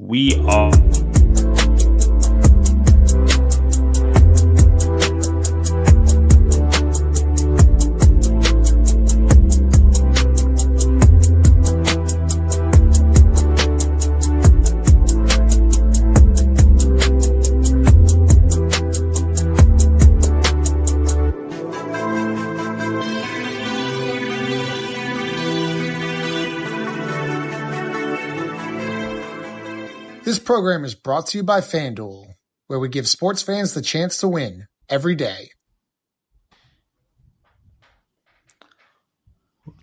We are. This program is brought to you by FanDuel, where we give sports fans the chance to win every day.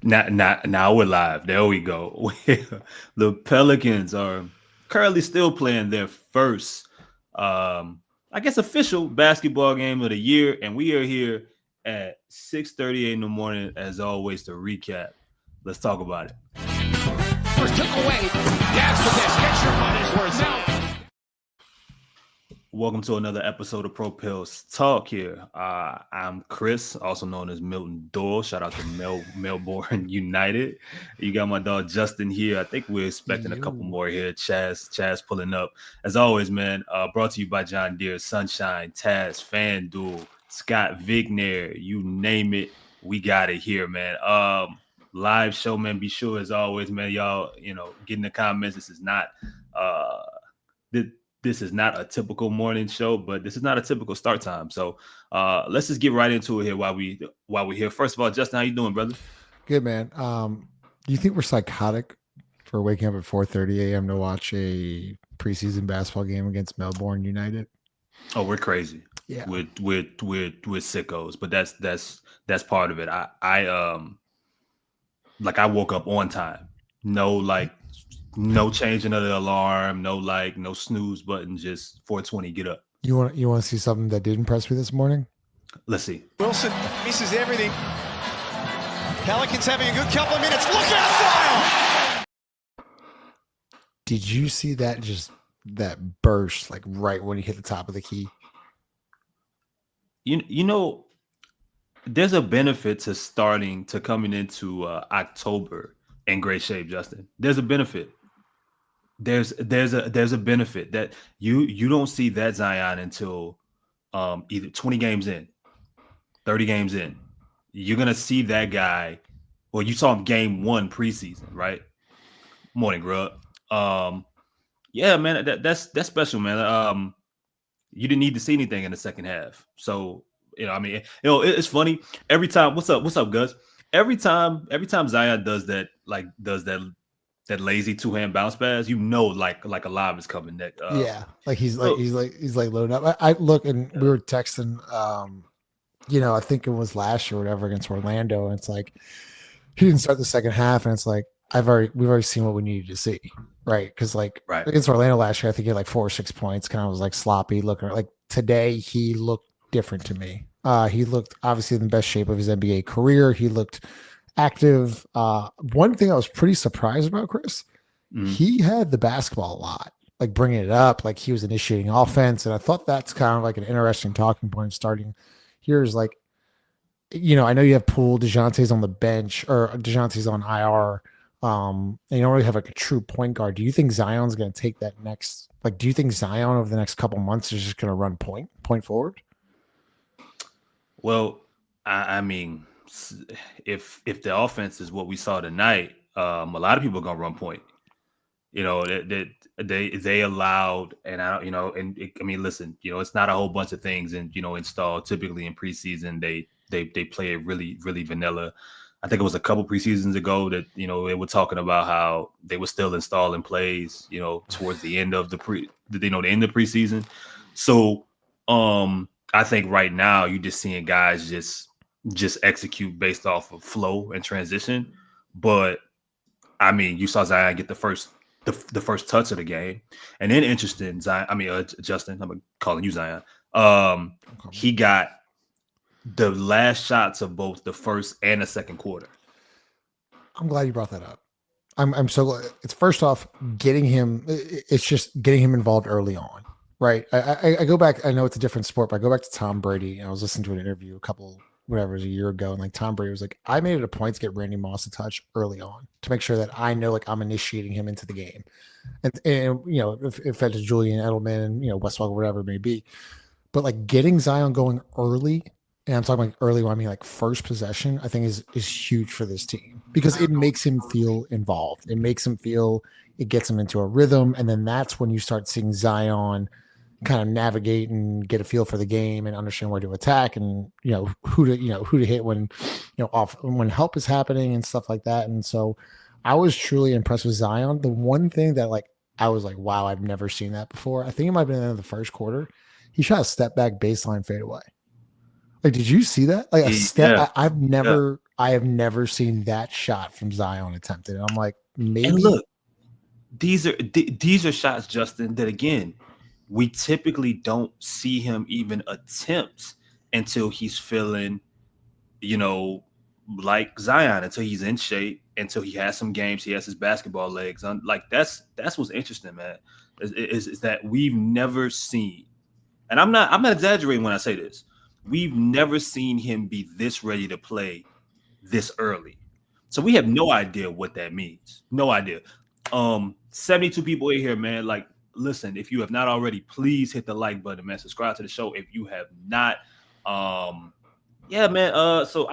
Now we're live. There we go. The Pelicans are currently still playing their first, official basketball game of the year, and we are here at 6:38 in the morning, as always, to recap. Let's talk about it. First took away. Yes, with this. Get your money's worth now. Welcome to another episode of Pro Pills Talk here. I'm Chris, also known as Milton Doyle. Shout out to Melbourne United. You got my dog Justin here. I think we're expecting a couple more here. Chaz pulling up. As always, man, brought to you by John Deere, Sunshine, Taz, FanDuel, Scott Vicknair, you name it, we got it here, man. Live show, man. Be sure, as always, man, y'all, get in the comments. This is not this is not a typical morning show, but this is not a typical start time. So let's just get right into it here while we're here. First of all, Justin, how you doing, brother? Good, man. Do you think we're psychotic for waking up at 4:30 a.m. to watch a preseason basketball game against Melbourne United? Oh, we're crazy. Yeah, we're sickos, but that's part of it. I woke up on time. No changing of the alarm, no snooze button, just 4:20, get up. You want to see something that did impress me this morning? Let's see. Wilson misses everything. Pelicans having a good couple of minutes. Look out, Zion! Did you see that burst right when he hit the top of the key? You know, there's a benefit to coming into October in great shape, Justin. There's a benefit. There's a benefit that you don't see that Zion until either 20 games in, 30 games in. You're gonna see that guy. Well, you saw him game 1 preseason, right? Morning, grub. Yeah, man, that's special, man. You didn't need to see anything in the second half. So, it's funny. Every time, what's up, Gus? Every time Zion does that lazy 2-hand bounce pass, like a lob is coming next. He's loading up. I look, and we were texting. I think it was last year or whatever against Orlando, and it's like he didn't start the second half, and it's like we've already seen what we needed to see, right? Because against Orlando last year, I think he had 4 or 6 points, kind of was sloppy looking. Today, he looked different to me. He looked obviously in the best shape of his NBA career. He looked active. One thing I was pretty surprised about, Chris, he had the basketball a lot, bringing it up, he was initiating offense. And I thought that's kind of an interesting talking point starting here is I know you have Poole, DeJounte's on the bench, or DeJounte's on IR. And you don't really have a true point guard. Do you think Zion's going to take that next, do you think Zion over the next couple months is just going to run point forward? Well, I mean, if the offense is what we saw tonight, a lot of people are gonna run point. They allowed, and listen, it's not a whole bunch of things, and installed. Typically in preseason, they play it really, really vanilla. I think it was a couple preseasons ago that they were talking about how they were still installing plays, towards the end of the end of preseason. So, I think right now you're just seeing guys just execute based off of flow and transition. But I mean, you saw Zion get the first touch of the game, and then interesting, Justin, I'm calling you Zion. He got the last shots of both the first and the second quarter. I'm glad you brought that up. I'm so glad. It's first off getting him. It's just getting him involved early on. Right. I go back. I know it's a different sport, but I go back to Tom Brady. And I was listening to an interview a couple whatever it was a year ago, and like Tom Brady was like, I made it a point to get Randy Moss a touch early on to make sure that I know like I'm initiating him into the game, and you know if that's Julian Edelman and West Walker, whatever it may be, but like getting Zion going early. And I'm talking like early, I mean like first possession, I think is huge for this team because it makes him feel involved. It makes him feel, it gets him into a rhythm. And then that's when you start seeing Zion kind of navigate and get a feel for the game and understand where to attack and who to hit when off when help is happening and stuff like that. And so I was truly impressed with Zion. The one thing that like I was like, wow, I've never seen that before. I think it might have been in the first quarter. He shot a step back baseline fadeaway. Like, did you see that? Like a step. Yeah. I have never seen that shot from Zion attempted. And I'm like, maybe. And look, these are shots, Justin, that again, we typically don't see him even attempt until he's feeling, like Zion, until he's in shape, until he has some games, he has his basketball legs on. Like that's what's interesting, man. Is that we've never seen, and I'm not exaggerating when I say this. We've never seen him be this ready to play this early. So we have no idea what that means. No idea. 72 people in here, man. Like, listen, if you have not already, please hit the like button, man. Subscribe to the show if you have not. Yeah, man. So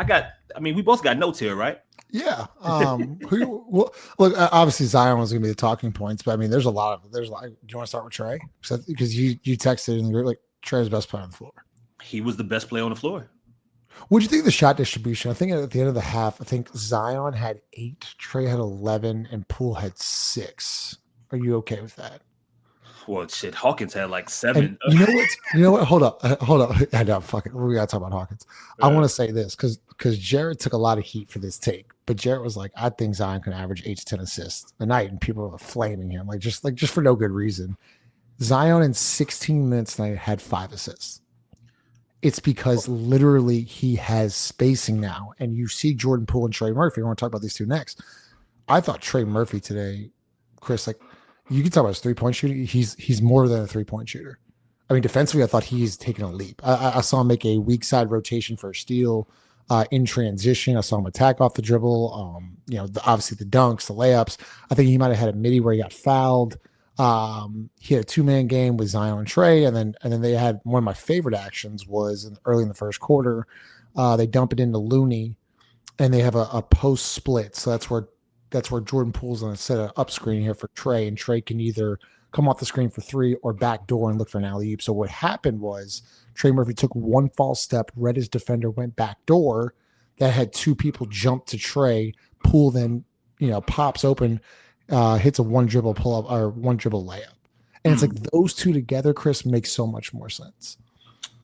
we both got notes here, right? Yeah. Look, obviously Zion was going to be the talking points, but I mean, there's like, do you want to start with Trey? Because you texted in the group, like Trey's best player on the floor. He was the best player on the floor. What do you think of the shot distribution? I think at the end of the half, I think Zion had 8, Trey had 11, and Poole had 6. Are you okay with that? Well, shit, Hawkins had like 7. And you know what? Hold up. I know, fuck it. We got to talk about Hawkins. I want to say this because Jared took a lot of heat for this take, but Jared was like, I think Zion can average 8 to 10 assists a night, and people were flaming him just for no good reason. Zion in 16 minutes tonight had 5 assists. It's because literally he has spacing now. And you see Jordan Poole and Trey Murphy. I want to talk about these two next. I thought Trey Murphy today, Chris, like you can talk about his 3-point shooting. He's more than a 3-point shooter. I mean, defensively, I thought he's taken a leap. I saw him make a weak side rotation for a steal in transition. I saw him attack off the dribble. Obviously the dunks, the layups. I think he might have had a midi where he got fouled. He had a 2-man game with Zion and Trey, and then they had one of my favorite actions was early in the first quarter. They dump it into Looney, and they have a post split. So that's where Jordan Poole's going to set an up screen here for Trey, and Trey can either come off the screen for 3 or back door and look for an alley-oop. So what happened was Trey Murphy took one false step, read his defender, went back door. That had 2 people jump to Trey. Poole then pops open. Hits a one dribble pull up or one dribble layup, and it's like those two together, Chris, makes so much more sense.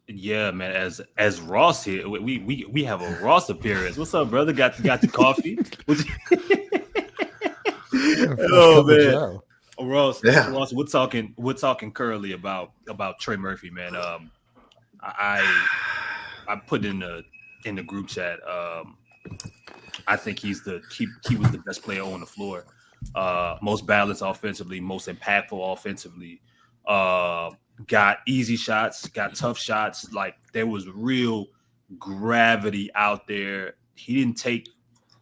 Yeah, man. As Ross here, we have a Ross appearance. What's up, brother? Got the coffee? Oh man, Ross. Yeah. Ross, we're talking currently about Trey Murphy, man. I put in the group chat. I think he was the best player on the floor. Most balanced offensively, most impactful offensively, got easy shots, got tough shots. Like there was real gravity out there. He didn't take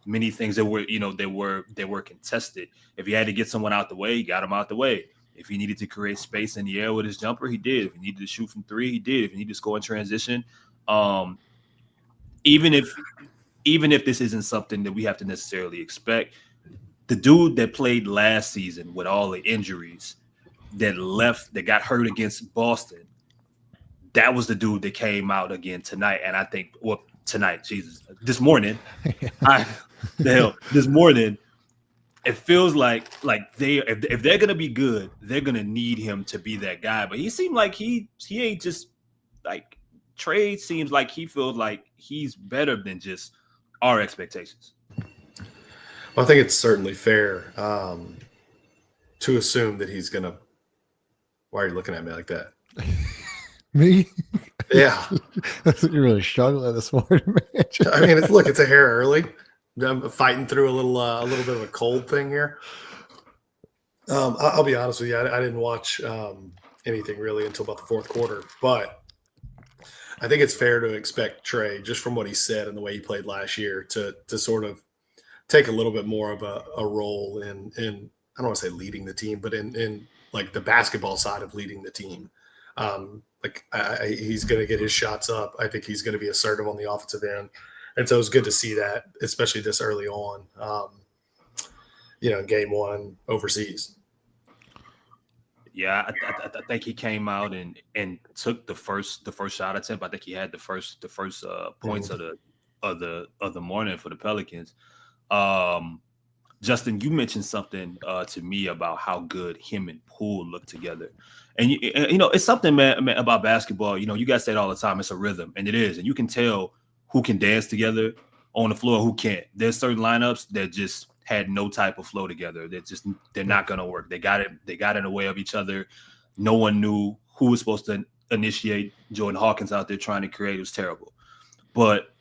many things that were contested. If he had to get someone out the way, he got him out the way. If he needed to create space in the air with his jumper, he did. If he needed to shoot from 3, he did. If he needed to score in transition, even if this isn't something that we have to necessarily expect. The dude that played last season with all the injuries that got hurt against Boston, that was the dude that came out again tonight. And I think, this morning, this morning, it feels like if they're gonna be good, they're gonna need him to be that guy. But he seemed like he ain't just like Trey. Seems like he feels like he's better than just our expectations. I think it's certainly fair to assume that he's going to – why are you looking at me like that? Me? Yeah. You're really struggling this morning, man. I mean, it's a hair early. I'm fighting through a little bit of a cold thing here. I'll be honest with you. I didn't watch anything really until about the fourth quarter. But I think it's fair to expect Trey, just from what he said and the way he played last year, to sort of take a little bit more of a role in I don't want to say leading the team, but in like the basketball side of leading the team. He's going to get his shots up. I think he's going to be assertive on the offensive end. And so it's good to see that, especially this early on, in game one overseas. Yeah, I think he came out and took the first shot attempt. I think he had the first points of the morning for the Pelicans. Justin, you mentioned something to me about how good him and Poole look together, and it's something, man, about basketball. You guys say it all the time. It's a rhythm, and it is, and you can tell who can dance together on the floor, who can't. There's certain lineups that just had no type of flow together. They're not gonna work. They got in the way of each other. No one knew who was supposed to initiate. Jordan Hawkins out there trying to create. It was terrible. But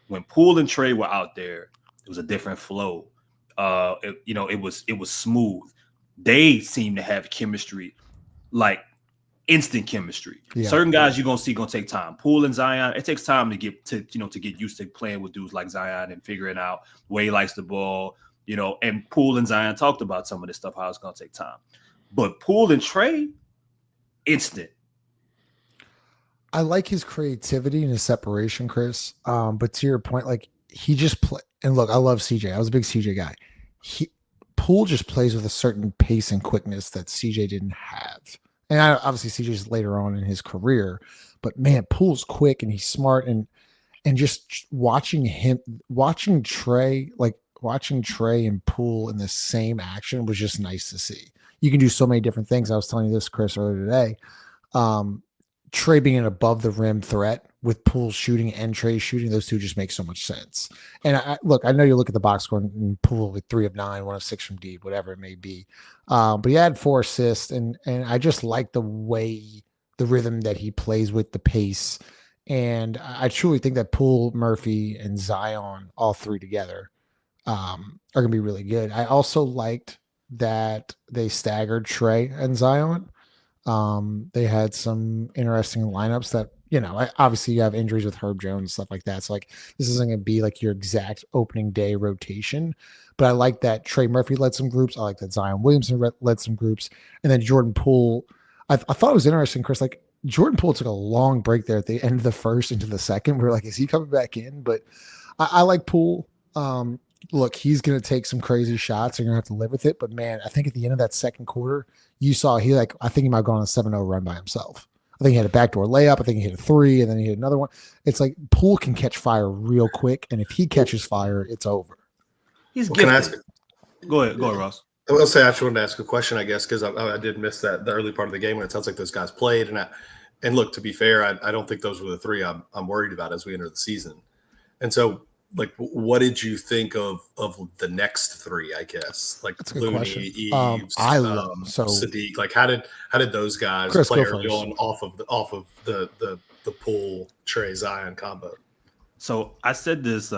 when Poole and Trey were out there, it was a different flow. It was smooth. They seem to have chemistry, like instant chemistry. Yeah. Certain guys you're gonna take time. Poole and Zion, it takes time to get used to playing with dudes like Zion and figuring out where he likes the ball. And Poole and Zion talked about some of this stuff, how it's gonna take time. But Poole and Trey, instant. I like his creativity and his separation, Chris. But to your point, like he just play. And look, I love CJ. I was a big CJ guy. Poole just plays with a certain pace and quickness that CJ didn't have. And obviously CJ's later on in his career, but man, Poole's quick and he's smart, and just watching Trey and Poole in the same action was just nice to see. You can do so many different things. I was telling you this, Chris, earlier today. Trey being an above the rim threat with Poole shooting and Trey shooting, those two just make so much sense. And I know you look at the box score and Poole with 3 of 9, 1 of 6 from deep, whatever it may be. But he had 4 assists, and I just like the rhythm that he plays with, the pace. And I truly think that Poole, Murphy, and Zion, all three together, are going to be really good. I also liked that they staggered Trey and Zion. They had some interesting lineups that, obviously you have injuries with Herb Jones and stuff like that. So like, this isn't going to be like your exact opening day rotation, but I like that Trey Murphy led some groups. I like that Zion Williamson led some groups. And then Jordan Poole, I thought it was interesting, Chris, like Jordan Poole took a long break there at the end of the first into the second. We were like, is he coming back in? But I like Poole. Look, he's going to take some crazy shots. You're going to have to live with it. But man, I think at the end of that second quarter, you saw I think he might have gone on a 7-0 run by himself. I think he had a backdoor layup. I think he hit a 3, and then he hit another one. It's like Poole can catch fire real quick, and if he catches fire, it's over. He's gifted. Go ahead, Ross. I will say I actually wanted to ask a question, I guess, because I did miss the early part of the game when it sounds like those guys played. And look, to be fair, I don't think those were the 3 I'm worried about as we enter the season. And so, like, what did you think of the next 3? I guess like Looney, Yves, Sadiq. Like, how did those guys play going off of the Poole, Trey, Zion combo? So I said this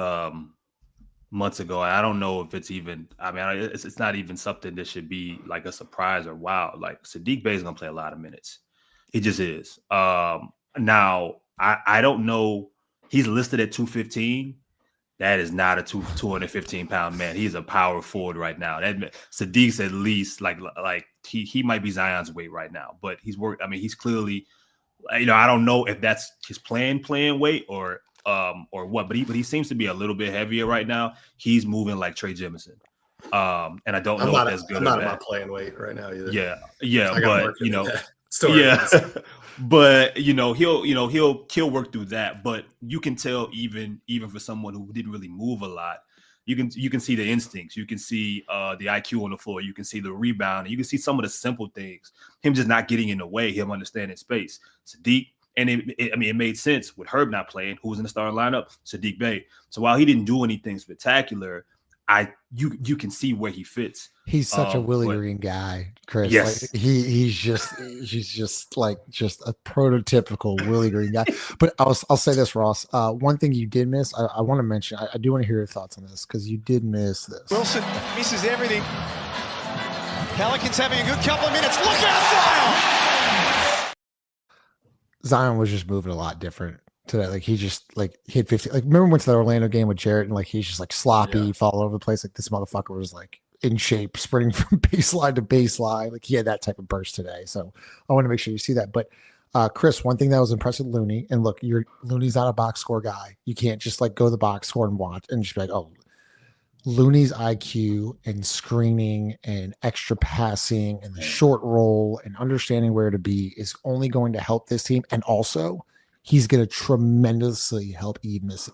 months ago. I don't know if it's even. I mean, it's not even something that should be like a surprise or wow. Like Sadiq Bey is gonna play a lot of minutes. He just is. Now I don't know. He's listed at 215. That is not a 215-pound man. He's a power forward right now. Sadiq's at least like he might be Zion's weight right now, but he's worked. I mean, he's clearly, I don't know if that's his playing weight or what, but he seems to be a little bit heavier right now. He's moving like Trey Jemison. And I don't know if that's good. I'm not at my playing weight right now either. Yeah, but but he'll work through that. But you can tell even for someone who didn't really move a lot, you can see the instincts, you can see the IQ on the floor, you can see the rebound, you can see some of the simple things. Him just not getting in the way, him understanding space. Sadiq, and it made sense with Herb not playing, who was in the starting lineup, Sadiq Bey. So while he didn't do anything spectacular, you can see where he fits. He's such a Willie Green guy, Chris. Yes, like, he's just a prototypical Willie Green guy. But I'll say this, Ross. One thing you did miss, I want to mention. I do want to hear your thoughts on this because you did miss this. Wilson misses everything. Pelicans having a good couple of minutes. Look out, Zion! Zion was just moving a lot different today. Like he just like hit 50. Like remember we went to the Orlando game with Jarrett and like he's just like sloppy, fall all over the place. Like this motherfucker was like in shape, sprinting from baseline to baseline. Like he had that type of burst today. So I want to make sure you see that. But Chris, one thing that was impressive with Looney, and look, Looney's not a box score guy. You can't just like go to the box score and watch and just be like, oh, Looney's IQ and screening and extra passing and the short roll and understanding where to be is only going to help this team. And also, he's going to tremendously help Yves Missi.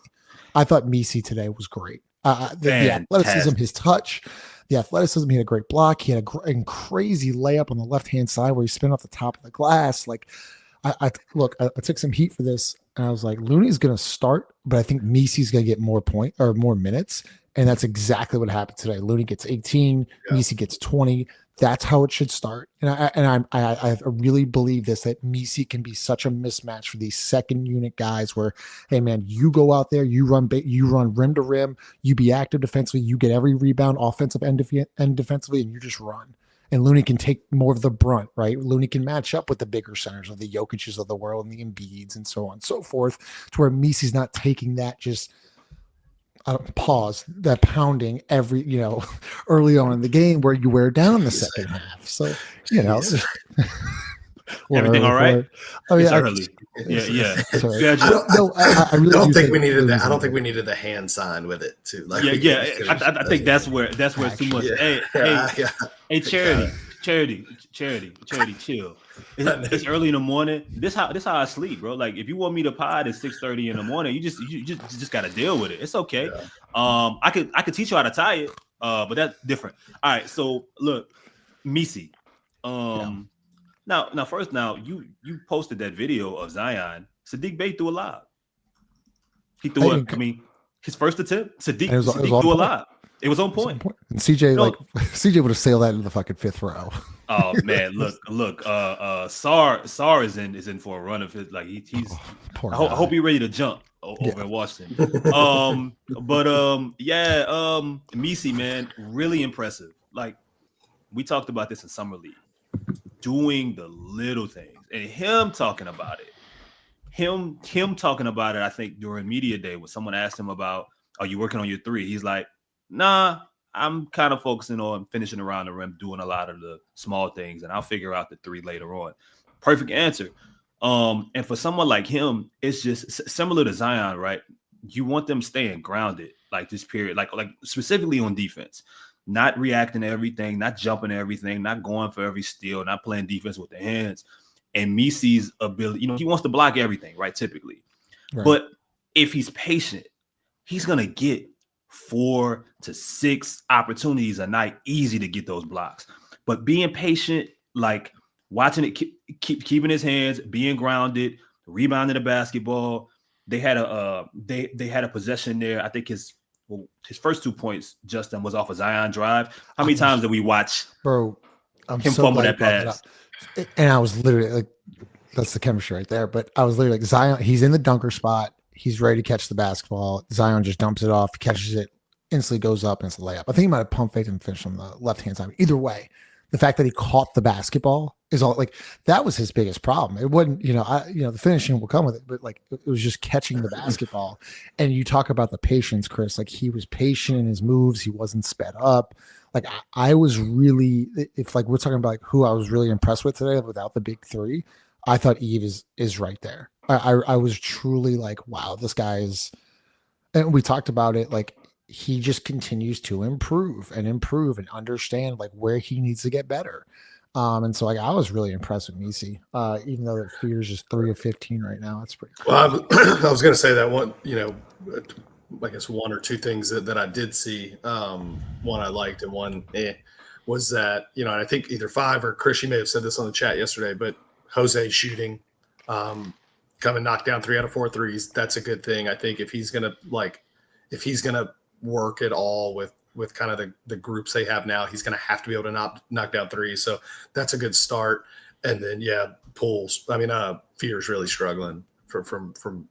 I thought Missi today was great. The athleticism, his touch, he had a great block. He had a crazy layup on the left-hand side where he spun off the top of the glass. Like, I took some heat for this, and I was like, Looney's going to start, but I think Missi's going to get more minutes. And that's exactly what happened today. Looney gets 18, Missi gets 20. That's how it should start. And I really believe that Missi can be such a mismatch for these second unit guys where, hey man, you go out there, you run rim to rim, you be active defensively, you get every rebound offensive and defensively, and you just run. And Looney can take more of the brunt, right? Looney can match up with the bigger centers of the Jokic's of the world and the Embiids and so on and so forth, to where Missi's not taking that just that pounding every, early on in the game where you wear down the second half. So, everything all right? Oh yeah. Early. Yeah. I really don't think we needed that. I don't think we needed the hand sign with it too. Like, I think that's where it's too much. Hey, charity, chill. It's early in the morning. This how I sleep, bro. Like if you want me to pod at 6:30 in the morning, you just got to deal with it. It's okay. Yeah. I could teach you how to tie it, but that's different. All right, so look, Missi. Now you posted that video of Zion. Sadiq Bey threw a lob. He threw it. I mean, his first attempt, Sadiq threw a lob. It was on point. And CJ would have sailed that into the fucking fifth row. Oh man, look. Sar is in for a run of it. Like he's. I hope he's ready to jump over in Washington. Missi, man, really impressive. Like we talked about this in summer league, doing the little things, and him talking about it. Him talking about it. I think during media day when someone asked him about, "Are you working on your three?" He's like, "Nah, I'm kind of focusing on finishing around the rim, doing a lot of the small things, and I'll figure out the three later on." Perfect answer. And for someone like him, it's just similar to Zion, right? You want them staying grounded, like this period, like specifically on defense, not reacting to everything, not jumping to everything, not going for every steal, not playing defense with the hands. And Missi's ability, he wants to block everything, right? Typically, right. But if he's patient, he's gonna get 4 to 6 opportunities a night, easy to get those blocks. But being patient, like watching it, keeping his hands, being grounded, rebounding the basketball. They had a possession there. I think his first 2 points, Justin, was off a Zion drive. How many times did we watch him fumble that pass? And I was literally like, that's the chemistry right there. But I was literally like, Zion, he's in the dunker spot. He's ready to catch the basketball. Zion just dumps it off, catches it, instantly goes up, and it's a layup. I think he might have pump faked and finished on the left-hand side. Either way, the fact that he caught the basketball is all like that was his biggest problem. It wasn't, the finishing will come with it, but like it was just catching the basketball. And you talk about the patience, Chris. Like he was patient in his moves. He wasn't sped up. Like I was really, if like we're talking about like who I was really impressed with today without the big three, I thought Yves is right there. I was truly like, wow, this guy is, and we talked about it, like he just continues to improve and understand like where he needs to get better. And so like I was really impressed with Missi, even though that Fears is 3 of 15 right now. That's pretty cool. Well, I was going to say that one, I guess 1 or 2 things that I did see. One I liked and one was that, and I think either 5 or Chris, you may have said this on the chat yesterday, but Jose shooting, coming knock down 3 out of 4 threes. That's a good thing. I think if he's gonna work at all with kind of the groups they have now, he's gonna have to be able to knock down threes. So that's a good start. And then Poole's. Fear's really struggling from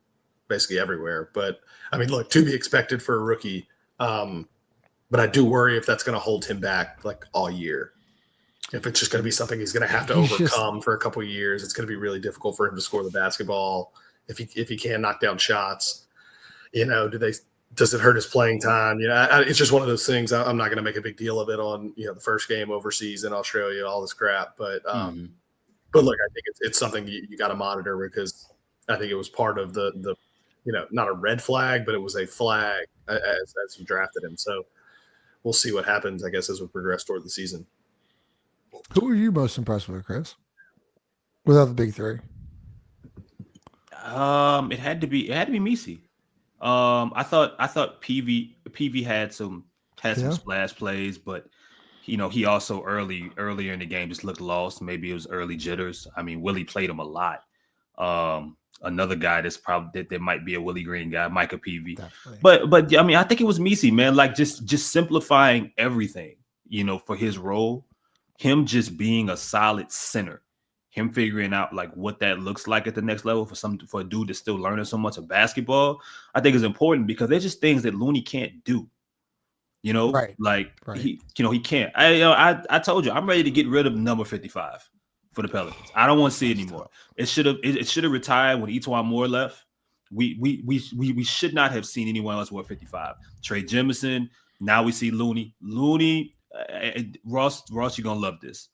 basically everywhere. But I mean, look, to be expected for a rookie. But I do worry if that's gonna hold him back like all year. If it's just going to be something he's going to have to overcome for a couple of years, it's going to be really difficult for him to score the basketball if he can knock down shots. Does it hurt his playing time? It's just one of those things. I'm not going to make a big deal of it on the first game overseas in Australia, all this crap. But look, I think it's something you got to monitor, because I think it was part of the not a red flag, but it was a flag as he drafted him. So we'll see what happens, I guess, as we progress toward the season. Who were you most impressed with, Chris? Without the big three, it had to be Missi. I thought PV had some splash plays, but he also earlier in the game just looked lost. Maybe it was early jitters. I mean, Willie played him a lot. Another guy that's probably that might be a Willie Green guy, Micah PV. Definitely. But I mean, I think it was Missi, man. Like just simplifying everything, for his role, him just being a solid center, him figuring out like what that looks like at the next level for a dude that's still learning so much of basketball. I think is important, because there's just things that Looney can't do. Right. He can't. I told you, I'm ready to get rid of number 55 for the Pelicans. I don't want to see it anymore. It should have retired when Etuan Moore left. We should not have seen anyone else wear 55. Trey Jemison. Now we see Looney. Ross, you're gonna love this.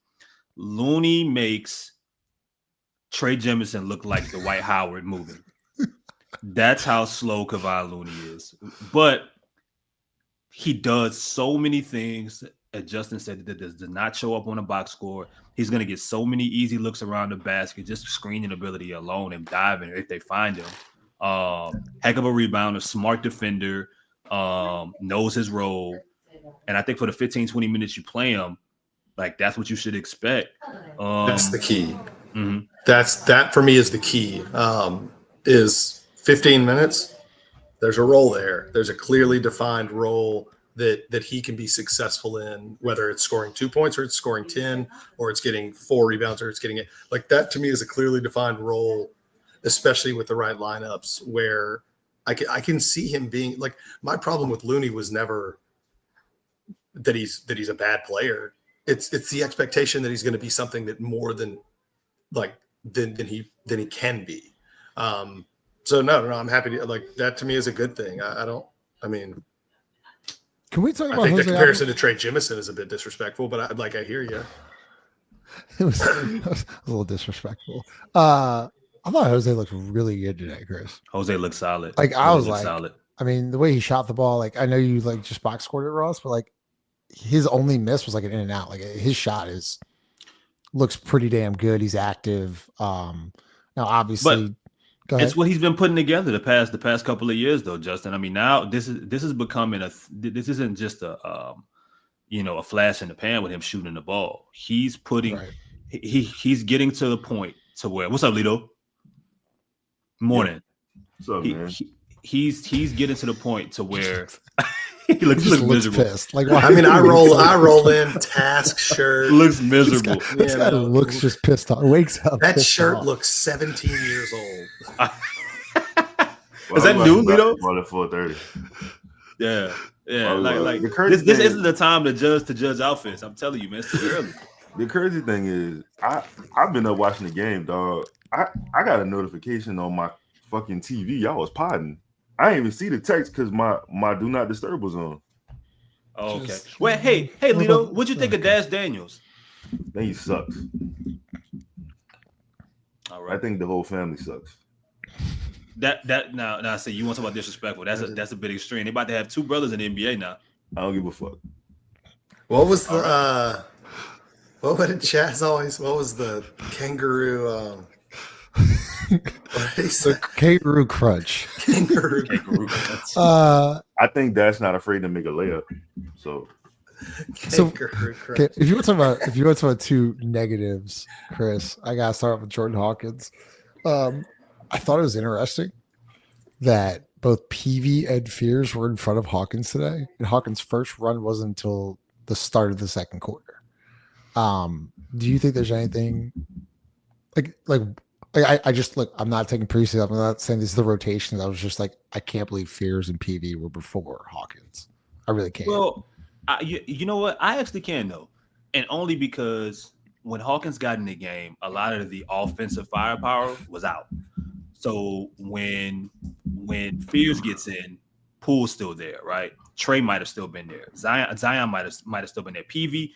Looney makes Trey Jemison look like the Dwight Howard moving. That's how slow Kevon Looney is. But he does so many things, as Justin said, that does not show up on a box score. He's going to get so many easy looks around the basket, just screening ability alone and diving if they find him. Heck of a rebounder, smart defender, knows his role. And I think for the 15, 20 minutes you play him, like that's what you should expect. That's the key. Mm-hmm. That for me is the key. Is 15 minutes. There's a role there. There's a clearly defined role that he can be successful in, whether it's scoring 2 points or it's scoring 10 or it's getting 4 rebounds or it's getting it. Like that to me is a clearly defined role, especially with the right lineups, where I can see him being like, my problem with Looney was never that he's a bad player. It's the expectation that he's going to be something that more than he can be. So no, I'm happy to, like, that to me is a good thing. Can we talk about I think Jose the comparison to Trey Jemison is a bit disrespectful, but I hear you. It was a little disrespectful. I thought Jose looked really good today, Chris. Jose looked solid. Like I was like, solid. I mean, the way he shot the ball, like I know you like just box scored it, Ross, but like his only miss was like an in and out. Like his shot looks pretty damn good. He's active. Now obviously, it's what he's been putting together the past couple of years, though, Justin. I mean, now this is becoming this isn't just a flash in the pan with him shooting the ball. He's putting he's getting to the point to where, what's up, Lito? Morning. What's up, man? He's getting to the point to where he looks miserable. Pissed. Like, I mean, I roll in task shirt. Looks miserable. This guy looks just pissed off. Wakes up. That shirt looks 17 years old. Is that new, Lito? Well, at 4:30. Yeah. Well, this isn't the time to judge outfits. I'm telling you, man, it's too early. The crazy thing is, I've been up watching the game, dog. I got a notification on my fucking TV. Y'all was potting. I didn't even see the text because my do not disturb was on. Oh, okay. Well, hey, Lito, what'd you think of Dash Daniels? Then he sucks. All right. I think the whole family sucks. Now see, you want to talk about disrespectful? That's a bit extreme. They about to have 2 brothers in the NBA now. I don't give a fuck. What was the what did Chaz always? What was the kangaroo? The kangaroo crunch. Kangaroo crunch. I think Dash not afraid to make a layup. So okay, if you want to talk about 2 negatives, Chris, I gotta start off with Jordan Hawkins. I thought it was interesting that both PV and Fears were in front of Hawkins today, and Hawkins' first run wasn't until the start of the second quarter. Do you think there's anything like I just look? I'm not taking preseason. I'm not saying this is the rotations. I was just like, I can't believe Fears and PV were before Hawkins. I really can't. Well, you know what? I actually can though, and only because when Hawkins got in the game, a lot of the offensive firepower was out. So when Fears gets in, Poole's still there, right? Trey might have still been there. Zion might have still been there. PV,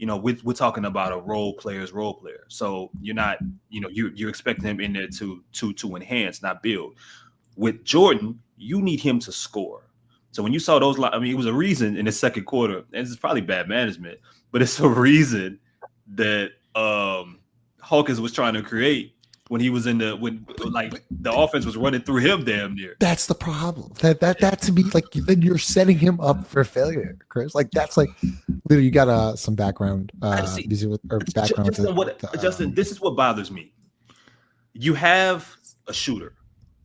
we're talking about a role player. So you're not, you're expecting him in there to enhance, not build. With Jordan, you need him to score. So when you saw those, it was a reason in the second quarter, and this is probably bad management, but it's a reason that Hawkins was trying to create when he was the offense was running through him damn near. That's the problem. That to me, like, then you're setting him up for failure, Chris. Like, that's like, literally, you got some background music or background. Justin, this is what bothers me. You have a shooter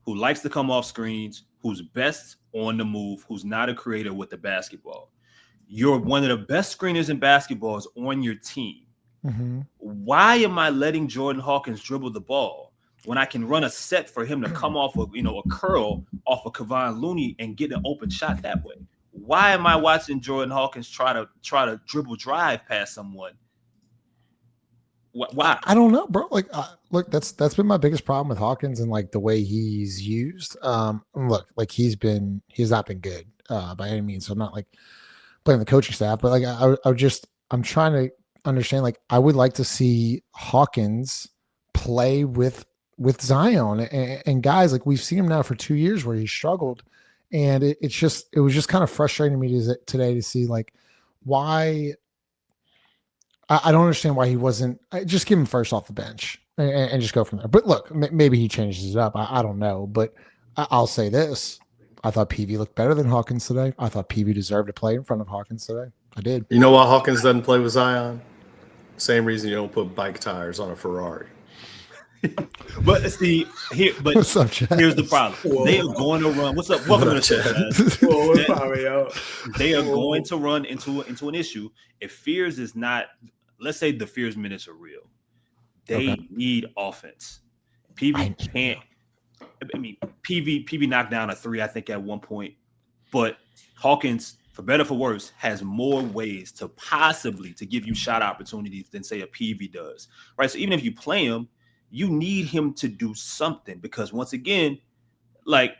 who likes to come off screens, who's best on the move, who's not a creator with the basketball. You're one of the best screeners in basketball is on your team. Mm-hmm. Why am I letting Jordan Hawkins dribble the ball when I can run a set for him to come off of, a curl off of Kevon Looney and get an open shot that way? Why am I watching Jordan Hawkins try to dribble drive past someone? Why? I don't know, bro. Like, look, that's been my biggest problem with Hawkins and like the way he's used. Look, like he's not been good by any means. So I'm not like blaming the coaching staff, but like I'm trying to understand. Like, I would like to see Hawkins play with Zion and guys. Like, we've seen him now for 2 years where he struggled, and it was just kind of frustrating me today to see like why. I don't understand why he wasn't. Just give him first off the bench and just go from there. But look, maybe he changes it up. I don't know. But I'll say this. I thought PV looked better than Hawkins today. I thought PV deserved to play in front of Hawkins today. I did. You know why Hawkins doesn't play with Zion? Same reason you don't put bike tires on a Ferrari. But see, What's up, Chaz? Here's the problem. Whoa. They are going to run. What's up? Welcome to the show, Chaz. Whoa, what's popping, yo? They are going to run into an issue. If Fears is not, let's say the Fears minutes are real, they need offense. PV can't. I mean, PV knocked down a 3, I think, at one point, but Hawkins, for better or for worse, has more ways to possibly to give you shot opportunities than say a PV does, right? So even if you play him, you need him to do something because once again, like,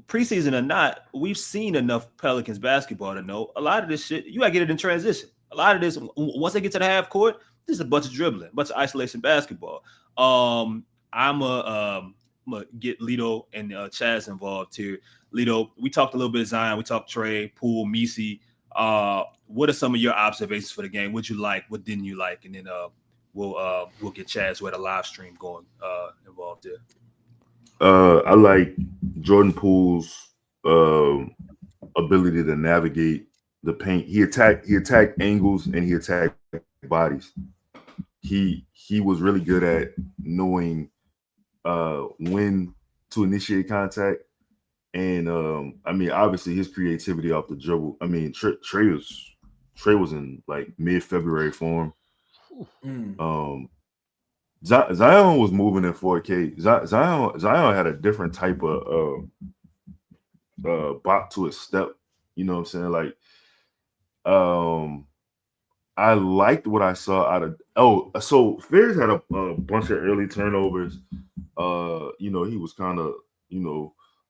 preseason or not, we've seen enough Pelicans basketball to know a lot of this shit, you got to get it in transition. A lot of this, once they get to the half court, this is a bunch of dribbling, a bunch of isolation basketball. I'm going to get Lito and Chaz involved here. Lito, we talked a little bit of Zion. We talked Trey, Poole, Missi. What are some of your observations for the game? What you like? What didn't you like? And then we'll get Chaz, who had a live stream going, involved there. I like Jordan Poole's ability to navigate the paint. He attacked angles and he attacked bodies. He was really good at knowing when to initiate contact. And obviously his creativity off the dribble. I mean, Trey was in like mid-February form. Zion was moving in 4K. Zion had a different type of bop to his step. You know what I'm saying? Like, I liked what I saw out of. So Fears had a bunch of early turnovers. He was kind of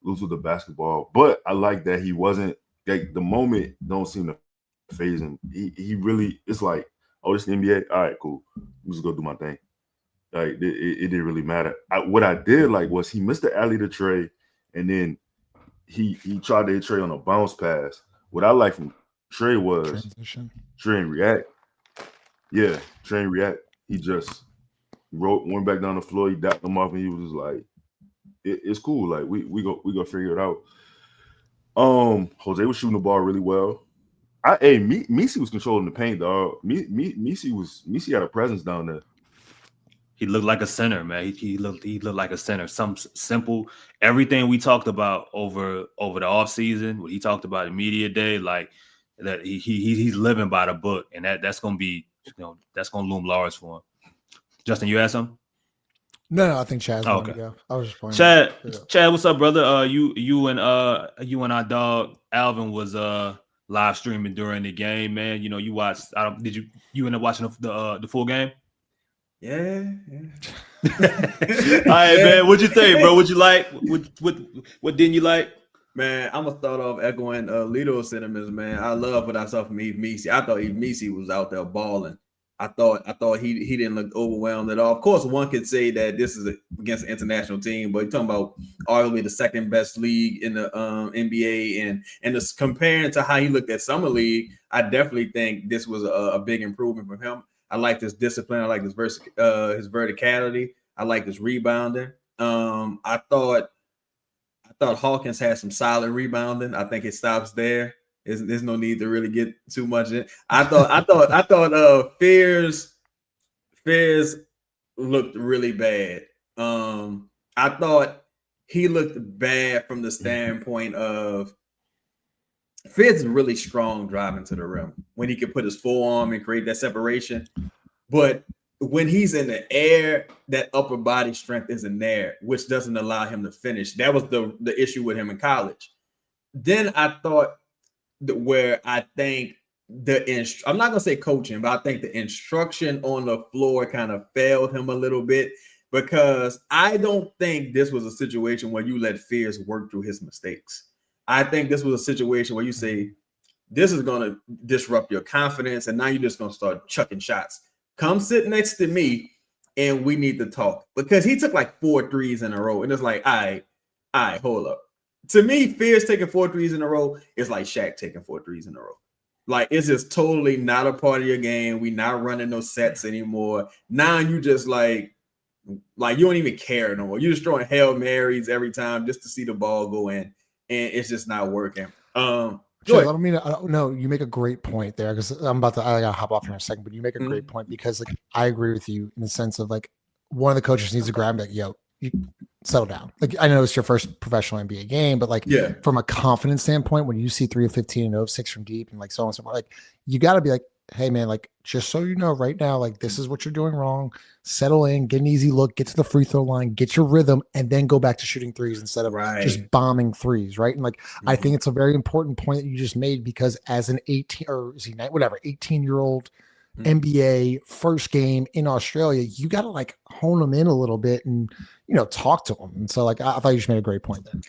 loose with the basketball, but I like that he wasn't like the moment don't seem to phase him. He really, it's like, oh, this is the NBA. All right, cool. I'm just go do my thing. Like it didn't really matter. What I did like was he missed the alley to Trey, and then he tried to hit Trey on a bounce pass. What I like from Trey was transition. Trey and react. Yeah, Trey and react. He just went back down the floor. He dapped him off, and he was just like, "It's cool. Like we go figure it out." Jose was shooting the ball really well. Missi was controlling the paint, dog. Missi had a presence down there. He looked like a center, man. He looked like a center. Some simple everything we talked about over the offseason, what he talked about in media day, like that he's living by the book, and that's gonna be that's gonna loom large for him. Justin, you had something? No, I think Chaz wanted to go. I was just playing. Chad, what's up, brother? You and our dog Alvin was live streaming during the game, man. You watched. You end up watching the full game? Yeah. right, man. What'd you think, bro? What you like? What didn't you like? Man, I'm gonna start off echoing Lito's sentiments, man. I love what I saw from Yves Missi. I thought Yves Missi was out there balling. I thought he didn't look overwhelmed at all. Of course, one could say that this is against an international team, but you're talking about arguably the second best league in the NBA, and just comparing to how he looked at summer league, I definitely think this was a big improvement from him. I like his discipline. I like his verticality. I like his rebounding. I thought Hawkins had some solid rebounding. I think it stops there. There's no need to really get too much in. I thought Fears looked really bad. I thought he looked bad from the standpoint of Fears is really strong driving to the rim when he could put his forearm and create that separation. But when he's in the air, that upper body strength isn't there, which doesn't allow him to finish. That was the issue with him in college. Then I thought where I think I'm not going to say coaching, but I think the instruction on the floor kind of failed him a little bit, because I don't think this was a situation where you let Fears work through his mistakes. I think this was a situation where you say, this is going to disrupt your confidence, and now you're just going to start chucking shots. Come sit next to me, and we need to talk. Because he took like 4 threes in a row, and it's like, all right, hold up. To me, Fears taking 4 threes in a row is like Shaq taking 4 threes in a row. Like, it's just totally not a part of your game. We not running those sets anymore. Now you just like you don't even care no more. You're just throwing Hail Marys every time just to see the ball go in, and it's just not working. I don't mean no, you make a great point there, because I gotta hop off here in a second, but you make a great point, because like I agree with you in the sense of like one of the coaches needs to grab like, yo, you settle down. Like, I know it's your first professional NBA game, but like from a confidence standpoint, when you see 3 of 15 and 0 of 6 from deep and like so on and so on, like you got to be like, hey man, like just so you know right now, like this is what you're doing wrong. Settle in, get an easy look, get to the free throw line, get your rhythm, and then go back to shooting threes instead of just bombing threes, right? And like I think it's a very important point that you just made, because as an 18-year-old NBA first game in Australia, you got to like hone them in a little bit and talk to them. And so like I thought you just made a great point there.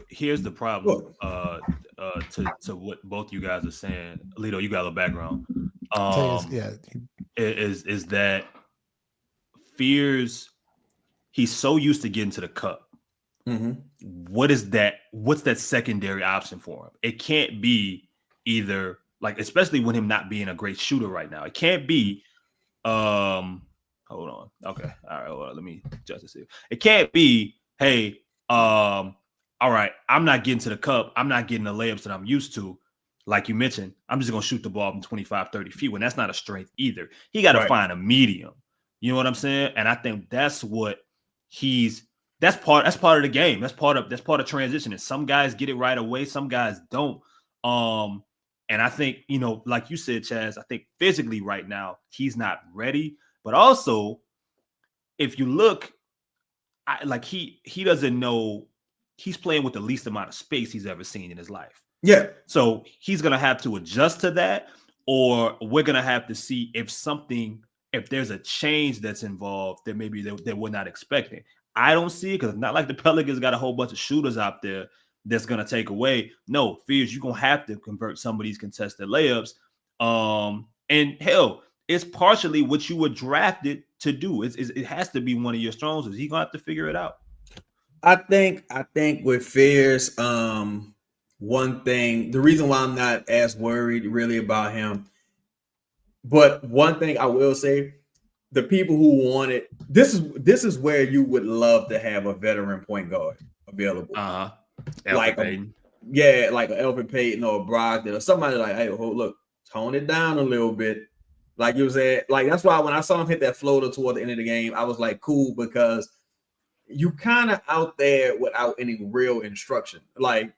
Here's the problem to what both you guys are saying. Lito, you got a background. Is that Fears, he's so used to getting to the cup. What is that? What's that secondary option for him? It can't be either, like, especially with him not being a great shooter right now. It can't be hold on. Okay. All right. Hold on. Let me adjust this here. It can't be, hey, all right, I'm not getting to the cup. I'm not getting the layups that I'm used to. Like you mentioned, I'm just going to shoot the ball from 25, 30 feet when that's not a strength either. He got to find a medium. You know what I'm saying? And I think that's what that's part of the game. That's part of transition. And some guys get it right away. Some guys don't. And I think, like you said, Chaz, I think physically right now, he's not ready. But also, if you look, he doesn't know, he's playing with the least amount of space he's ever seen in his life. Yeah. So he's going to have to adjust to that, or we're going to have to see if there's a change that's involved that maybe that we're not expecting. I don't see it, because it's not like the Pelicans got a whole bunch of shooters out there that's going to take away. No, Fears, you're going to have to convert some of these contested layups. And hell, it's partially what you were drafted to do. It has to be one of your strong suits. He's going to have to figure it out. I think with Fears, one thing, the reason why I'm not as worried really about him, but one thing I will say, the people who want it, this is where you would love to have a veteran point guard available. Like an Elfrid Payton or a Brogdon or somebody like, hey, look, tone it down a little bit. Like you said, like that's why when I saw him hit that floater toward the end of the game, I was like, cool, because you kind of out there without any real instruction. Like,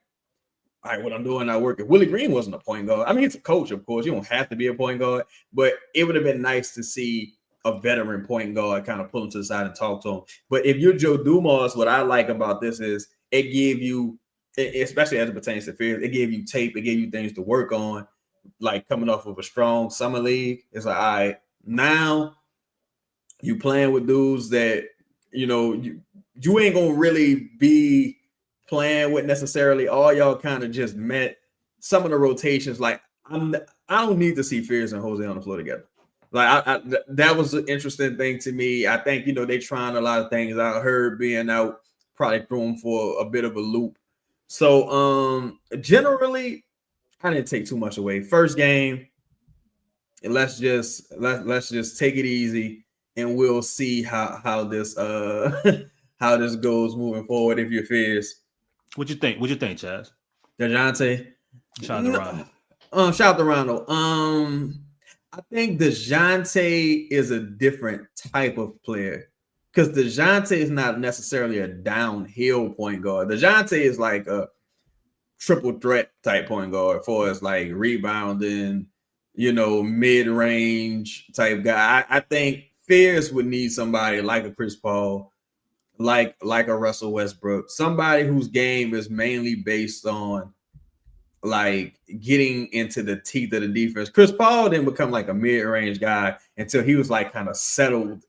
all right, what I'm doing, I work. If Willie Green wasn't a point guard, I mean, it's a coach, of course. You don't have to be a point guard, but it would have been nice to see a veteran point guard kind of pull him to the side and talk to him. But if you're Joe Dumars, what I like about this is it gave you, especially as it pertains to Fears, it gave you tape, it gave you things to work on, like coming off of a strong summer league. It's like, all right, now you playing with dudes that you know, you ain't gonna really be playing with necessarily all y'all kind of just met some of the rotations. Like I don't need to see Fears and Jose on the floor together. Like that was an interesting thing to me. I think, you know, they trying a lot of things. I heard being out probably threw him for a bit of a loop. So generally, I didn't take too much away. First game, and let's just take it easy, and we'll see how this how this goes moving forward. If you're Fears, What you think, Chaz? DeJounte, Shout out to Rondo. Shout out to Rondo. I think DeJounte is a different type of player because DeJounte is not necessarily a downhill point guard. DeJounte is like a triple threat type point guard for us, like rebounding, you know, mid-range type guy. I think Fears would need somebody like a Chris Paul, like a Russell Westbrook, somebody whose game is mainly based on like getting into the teeth of the defense. Chris Paul didn't become like a mid-range guy until he was like kind of settled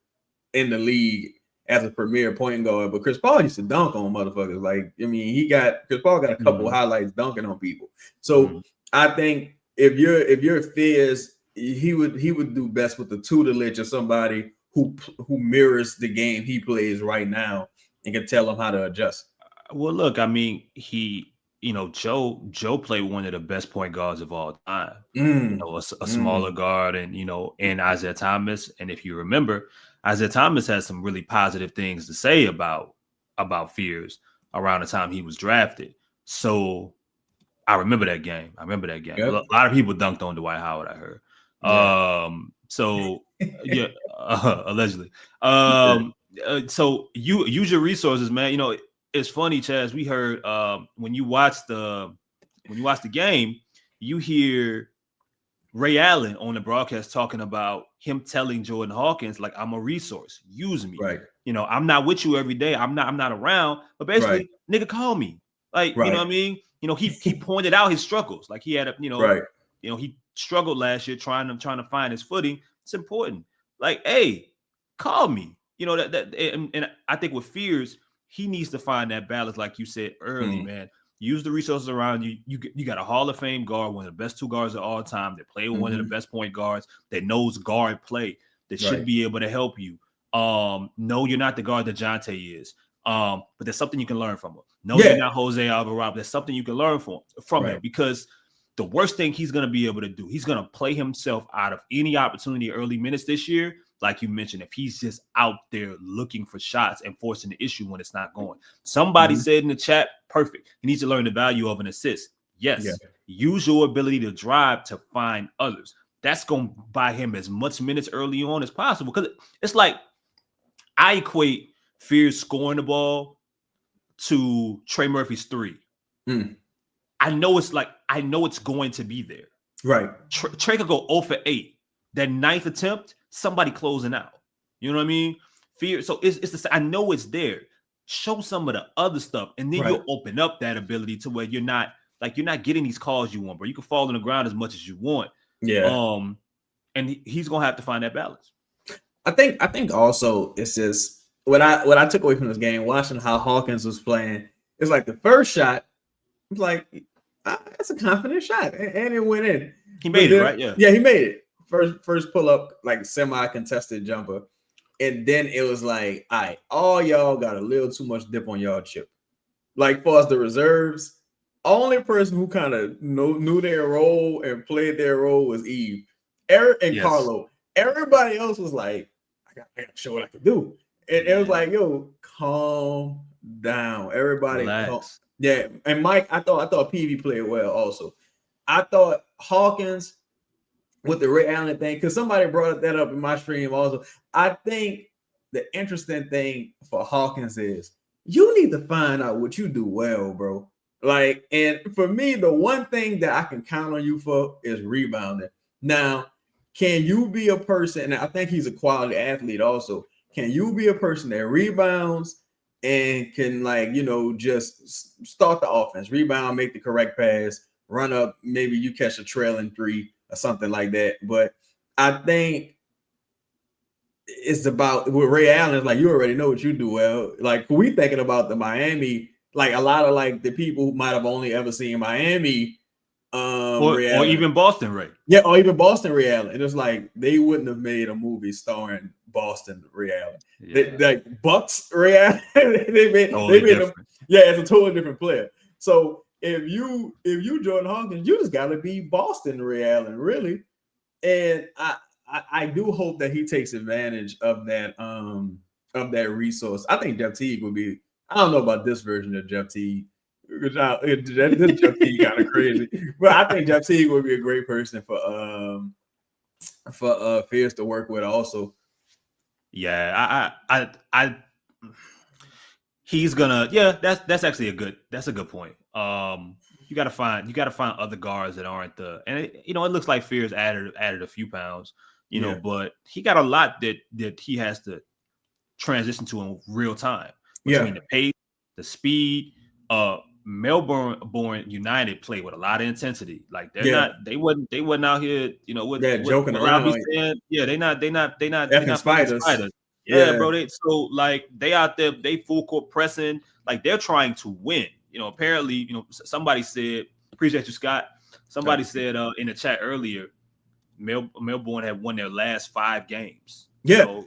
in the league as a premier point guard. But Chris Paul used to dunk on motherfuckers. Like, I mean, Chris Paul got a couple highlights dunking on people. So I think if you're Fizz, he would do best with the tutelage of somebody who mirrors the game he plays right now and can tell him how to adjust. Well, look, I mean, Joe played one of the best point guards of all time. You know, a smaller guard, and and Isaiah Thomas. And if you remember, Isaiah Thomas had some really positive things to say about Fears around the time he was drafted. So I remember that game. Yep. A lot of people dunked on Dwight Howard, I heard. Yeah. So yeah, allegedly. So you use your resources, man. It's funny, Chaz. We heard when you watch the game, you hear Ray Allen on the broadcast talking about him telling Jordan Hawkins, like, I'm a resource, use me. Right. I'm not with you every day. I'm not around, but basically, nigga, call me. Like, you know what I mean? He pointed out his struggles. Like he had he struggled last year trying to find his footing. It's important. Like, hey, call me. And I think with Fears, he needs to find that balance, like you said early, man. Use the resources around you. You got a Hall of Fame guard, one of the best two guards of all time, that play with one of the best point guards, that knows guard play, that should be able to help you. No, you're not the guard that DeJounte is. But there's something you can learn from him. No, you're not Jose Alvarado. There's something you can learn from him, because the worst thing he's going to be able to do, he's going to play himself out of any opportunity early minutes this year. Like you mentioned, if he's just out there looking for shots and forcing the issue when it's not going. Somebody said in the chat, perfect. He needs to learn the value of an assist. Yes. Use your ability to drive to find others. That's going to buy him as much minutes early on as possible. Because it's like, I equate Fears scoring the ball to Trey Murphy's three. I know it's going to be there. Right. Trey could go 0 for 8. That 9th attempt, somebody closing out. You know what I mean? Fear. So it's I know it's there. Show some of the other stuff, and then you'll open up that ability to where you're not getting these calls you want, bro. You can fall on the ground as much as you want. Yeah. And he's gonna have to find that balance. I think also it's just what I took away from this game, watching how Hawkins was playing. It's like the first shot, it's like that's a confident shot, and it went in. He made it, right? Yeah, he made it. First pull up, like semi-contested jumper. And then it was like, all right, all y'all got a little too much dip on y'all chip. Like, for us, the reserves, only person who kind of knew their role and played their role was Yves. Eric and Carlo. Everybody else was like, I got to show what I can do. And it was like, yo, calm down. Everybody. Yeah. And Mike, I thought PV played well also. I thought Hawkins, with the Ray Allen thing, because somebody brought that up in my stream also. I think the interesting thing for Hawkins is you need to find out what you do well, bro. Like, and for me, the one thing that I can count on you for is rebounding. Now, can you be a person, and I think he's a quality athlete also, can you be a person that rebounds and can, like, just start the offense, rebound, make the correct pass, run up, maybe you catch a trailing 3, or something like that. But I think it's about with Ray Allen. It's like you already know what you do well. Like we thinking about the Miami, like a lot of like the people who might have only ever seen Miami, or even Boston, Ray. Yeah, or even Boston Ray Allen. And it's like they wouldn't have made a movie starring Boston Ray Allen. Yeah. Like Bucks Ray Allen. they made him, it's a totally different player. So if you Jordan Hawkins, you just gotta be Boston Ray Allen, really. And I do hope that he takes advantage of that resource. I think Jeff Teague would be. I don't know about this version of Jeff Teague. This Jeff Teague kind of crazy, but I think Jeff Teague would be a great person for Fierce to work with. Also, yeah, I he's gonna. Yeah, that's actually a good point. You got to find other guards that aren't it looks like Fierce added a few pounds. But he got a lot that he has to transition to in real time between the pace, the speed. Melbourne United play with a lot of intensity. Like they wasn't out here, joking around. They not spiders. Yeah, bro. They out there, they full court pressing, like they're trying to win. Apparently, somebody said, appreciate you, Scott. Somebody said in the chat earlier, Melbourne had won their last 5 games. Yeah.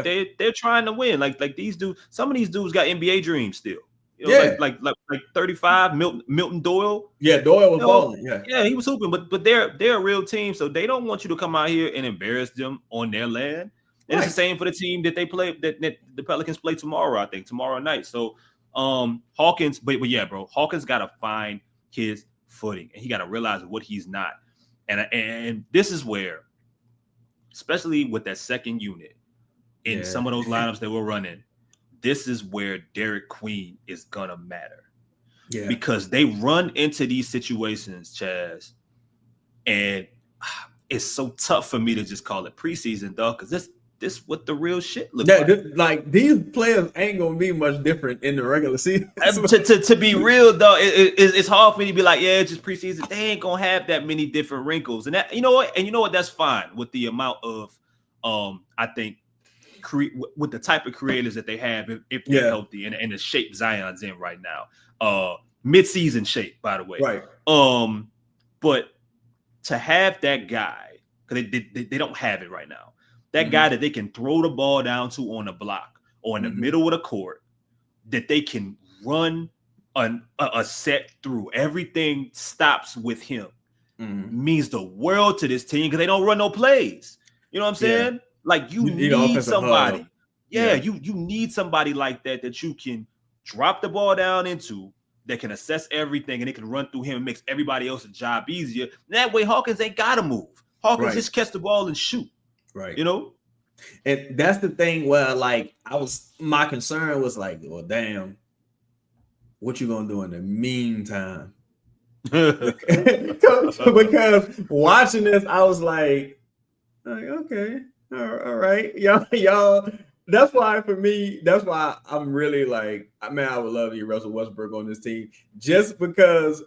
They're trying to win. Like these dudes, some of these dudes got NBA dreams still. Like 35, Milton Doyle. Yeah, Doyle was balling. Yeah, he was hooping, but they're a real team, so they don't want you to come out here and embarrass them on their land. And it's the same for the team that they play, that the Pelicans play tomorrow, I think, tomorrow night. So Hawkins, but yeah, bro, Hawkins got to find his footing, and he got to realize what he's not. And this is where, especially with that second unit in some of those lineups that we're running, this is where Derek Queen is gonna matter. Yeah, because they run into these situations, Chaz, and it's so tough for me to just call it preseason, dog, because this what the real shit looks like. Like these players ain't gonna be much different in the regular season. to be real, though, it's hard for me to be like, yeah, it's just preseason. They ain't gonna have that many different wrinkles, and that you know what, that's fine with the amount of I think with the type of creators that they have if they're healthy and the shape Zion's in right now, mid-season shape, by the way, right? But to have that guy, because they don't have it right now. That guy that they can throw the ball down to on the block or in the middle of the court, that they can run a set through. Everything stops with him. Means the world to this team because they don't run no plays. You know what I'm saying? Yeah. Like you need somebody. You need somebody like that you can drop the ball down into, that can assess everything and it can run through him and makes everybody else's job easier. That way Hawkins ain't got to move. Hawkins just catch the ball and shoot. Right. And that's the thing where like my concern was like, well, damn, what you gonna do in the meantime? Because watching this, I was like, okay, all right, y'all. That's why I'm really like, man, I would love to see Russell Westbrook on this team just because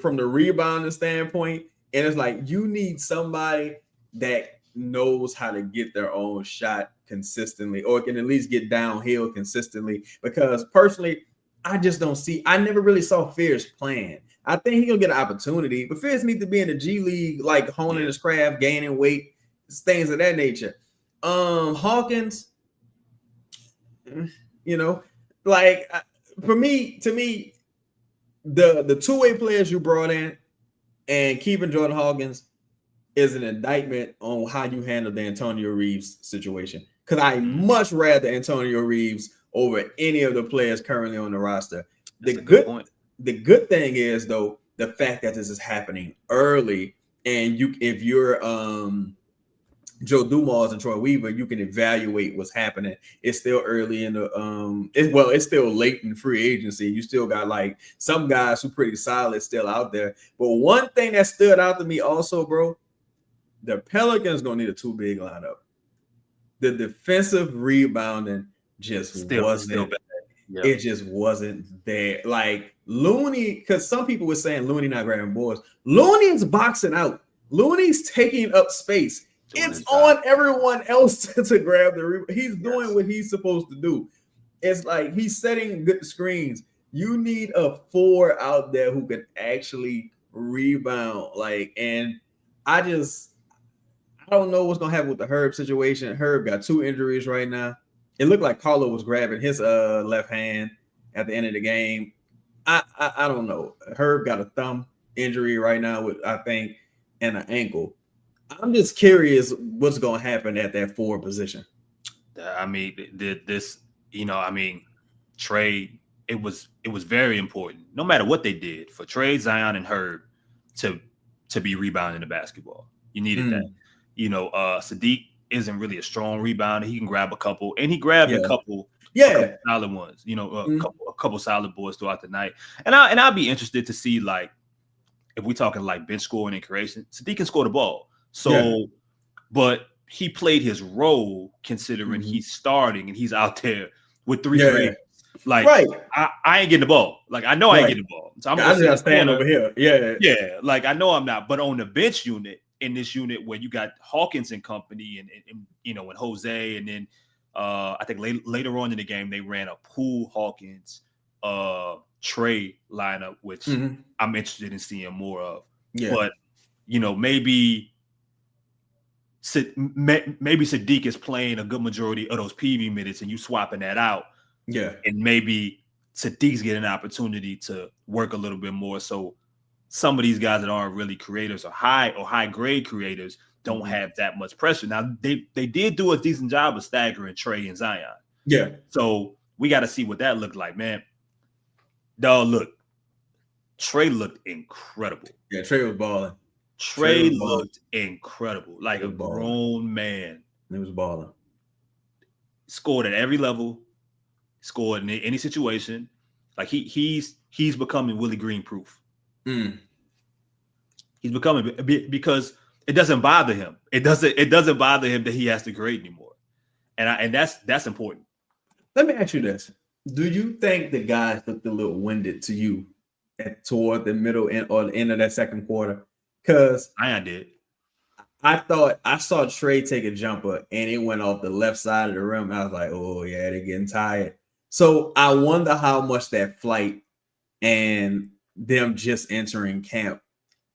from the rebounding standpoint, and it's like you need somebody that knows how to get their own shot consistently, or can at least get downhill consistently. Because personally, I never really saw Fierce playing. I think he's gonna get an opportunity, but Fierce needs to be in the G League, like honing his craft, gaining weight, things of that nature. Hawkins, like to me, the two-way players you brought in and keeping Jordan Hawkins is an indictment on how you handle the Antonio Reeves situation. Because I much rather Antonio Reeves over any of the players currently on the roster. The good thing is, though, the fact that this is happening early, and if you're Joe Dumars and Troy Weaver, you can evaluate what's happening. It's still early in the it's still late in free agency. You still got like some guys who pretty solid still out there. But one thing that stood out to me also, bro, the Pelicans gonna need a too big lineup. The defensive rebounding just wasn't bad. Yep. It just wasn't there. Like Looney, because some people were saying Looney not grabbing boards. Looney's boxing out. Looney's taking up space. It's on everyone else to grab the rebound. He's doing what he's supposed to do. It's like he's setting good screens. You need a 4 out there who can actually rebound. And I don't know what's gonna happen with the Herb situation. Herb got 2 injuries right now. It looked like Carlo was grabbing his left hand at the end of the game. I don't know. Herb got a thumb injury right now I think, and an ankle. I'm just curious what's gonna happen at that 4 position. I mean, Trey, it was very important, no matter what they did, for Trey, Zion, and Herb to be rebounding the basketball. You needed that. Sadiq isn't really a strong rebounder. He can grab a couple, and he grabbed a couple solid ones. A couple solid boys throughout the night. And I'll be interested to see, like, if we're talking like bench scoring and creation, Sadiq can score the ball. So, but he played his role considering he's starting and he's out there with 3 straight. Like, I ain't getting the ball. Like, I know I ain't getting the ball. So I'm gonna stand over here. Yeah. Like, I know I'm not. But on the bench unit, in this unit where you got Hawkins and company and Jose, and then I think later on in the game they ran a Poole, Hawkins, Trey lineup, which I'm interested in seeing more of. Yeah. But maybe Sadiq is playing a good majority of those PV minutes, and you swapping that out. Yeah, and maybe Sadiq's getting an opportunity to work a little bit more. So some of these guys that aren't really creators or high grade creators don't have that much pressure. Now they did do a decent job of staggering Trey and Zion. Yeah. So we got to see what that looked like, man. Dog, look, Trey looked incredible. Yeah, Trey was balling. Trey looked incredible, like a grown man. He was balling. Scored at every level. Scored in any situation. Like he's becoming Willie Green proof. He's becoming, because it doesn't bother him. It doesn't bother him that he has to grade anymore, and that's important. Let me ask you this: do you think the guys looked a little winded to you toward the middle or the end of that second quarter? Because I did. I thought I saw Trey take a jumper and it went off the left side of the rim. I was like, oh yeah, they're getting tired. So I wonder how much that flight and them just entering camp,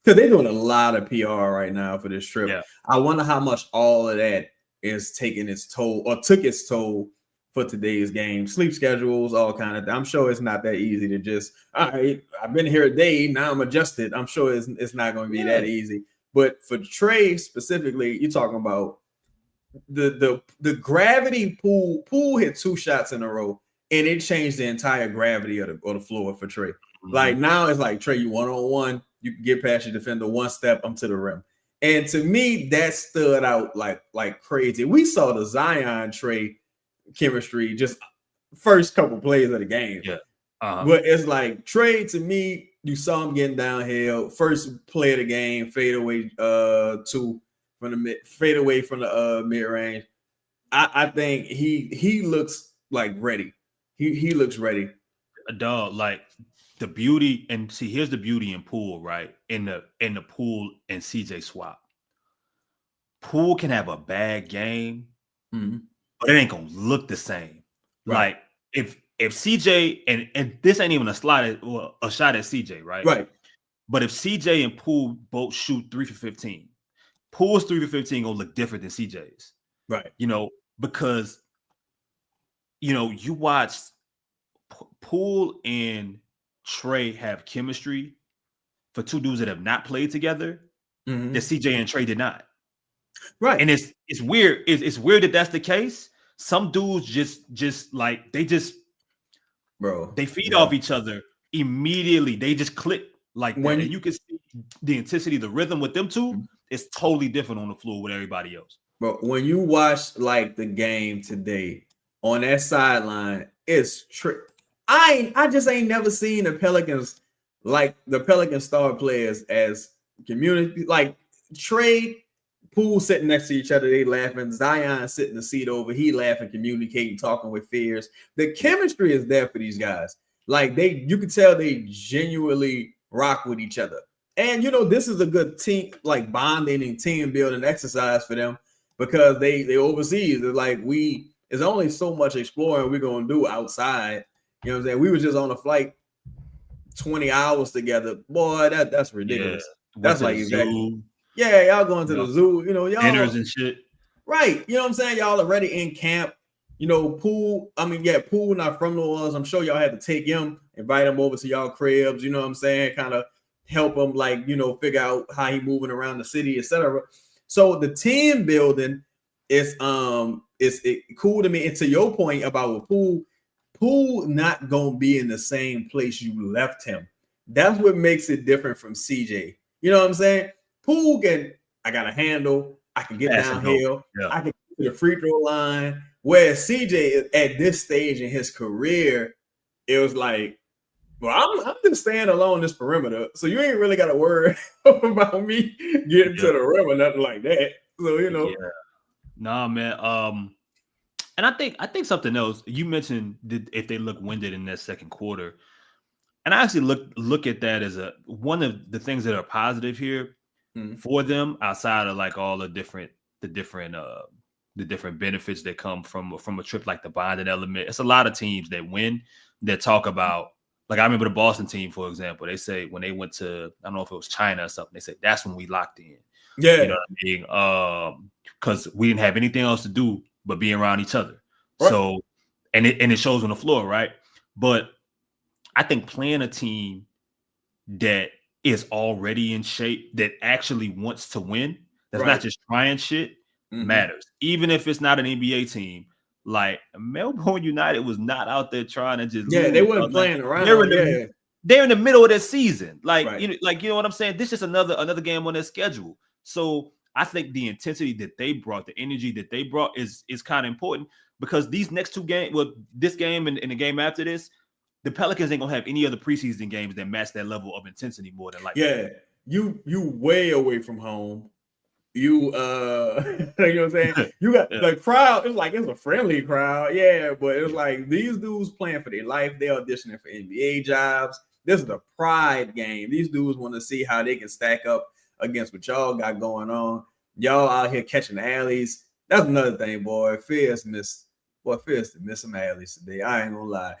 because they're doing a lot of PR right now for this trip. Yeah. I wonder how much all of that is taking its toll or took its toll for today's game. Sleep schedules, all kind of things. I'm sure it's not that easy to just, all right, I've been here a day, now I'm adjusted. I'm sure it's not going to be that easy. But for Trey specifically, you're talking about the gravity. Poole hit 2 shots in a row, and it changed the entire gravity of the floor for Trey. Like, now it's like, Trey, you 1-on-1, you can get past your defender 1 step, I'm to the rim. And to me, that stood out like crazy. We saw the Zion Trey chemistry just first couple plays of the game. Yeah. But it's like, Trey, to me, you saw him getting downhill. First play of the game, fade away from the mid range. I think he looks like ready. He looks ready. A dog, like the beauty, and see, here's the beauty in Poole, right? In the Poole and CJ swap. Poole can have a bad game, but it ain't gonna look the same. Right. Like if CJ and this ain't even a shot at CJ, right? Right. But if CJ and Poole both shoot 3 for 15, Poole's 3 for 15 gonna look different than CJ's. Right. Because you watch Poole and Trey have chemistry for 2 dudes that have not played together that CJ and Trey did not. Right. And it's weird. It's weird that that's the case. Some dudes just like they feed off each other immediately. They just click like that. And you can see the intensity, the rhythm with them two is totally different on the floor with everybody else. But when you watch like the game today on that sideline, it's I just ain't never seen the Pelicans like the Pelican star players as community. Like Trey, Poole sitting next to each other, they laughing. Zion sitting the seat over, he laughing, communicating, talking with fears. The chemistry is there for these guys. Like you can tell they genuinely rock with each other. And this is a good team, like bonding and team building exercise for them. because they overseas. It's like there's only so much exploring we're gonna do outside. You know what I'm saying? We were just on a flight 20 hours together. Boy, that's ridiculous. Yeah. That's like exactly. Yeah, y'all going to the zoo, you know, y'all dinners and shit. Right. You know what I'm saying? Y'all already in camp. You know, Poole not from New Orleans. I'm sure y'all had to take him, invite him over to y'all cribs, you know what I'm saying? Kind of help him, like, you know, figure out how he moving around the city, etc. So the team building is cool to me. And to your point about Poole not gonna be in the same place you left him. That's what makes it different from CJ. You know what I'm saying? Poole I got a handle, I can get downhill, I can get to the free throw line. Whereas CJ at this stage in his career, it was like, well, I'm just staying along this perimeter, so you ain't really got to worry about me getting to the rim or nothing like that. So you know, nah, man. And I think something else you mentioned, if they look winded in that second quarter, and I actually look at that as one of the things that are positive here for them, outside of like all the different benefits that come from a trip like the bonding element. It's a lot of teams that win that talk about, like I remember the Boston team, for example, they say when they went to, I don't know if it was China or something, they said that's when we locked in. Yeah. You know what I mean? Because we didn't have anything else to do but be around each other. Right. So, and it shows on the floor, right? But I think playing a team that is already in shape, that actually wants to win, that's not just trying shit, matters. Even if it's not an NBA team, like Melbourne United was not out there trying to just they weren't playing around. They're in the middle of their season. Like, you know what I'm saying? This is another game on their schedule. So I think the intensity that they brought, the energy that they brought is kind of important, because these next two games, well, this game and the game after this, the Pelicans ain't gonna have any other preseason games that match that level of intensity more than likely. Yeah, you way away from home. You know what I'm saying? You got the crowd. It's a friendly crowd, but it's like these dudes playing for their life. They auditioning for NBA jobs. This is a pride game. These dudes want to see how they can stack up against what y'all got going on. Y'all out here catching the alleys. That's another thing, boy. Fizz missed some alleys today. I ain't gonna lie.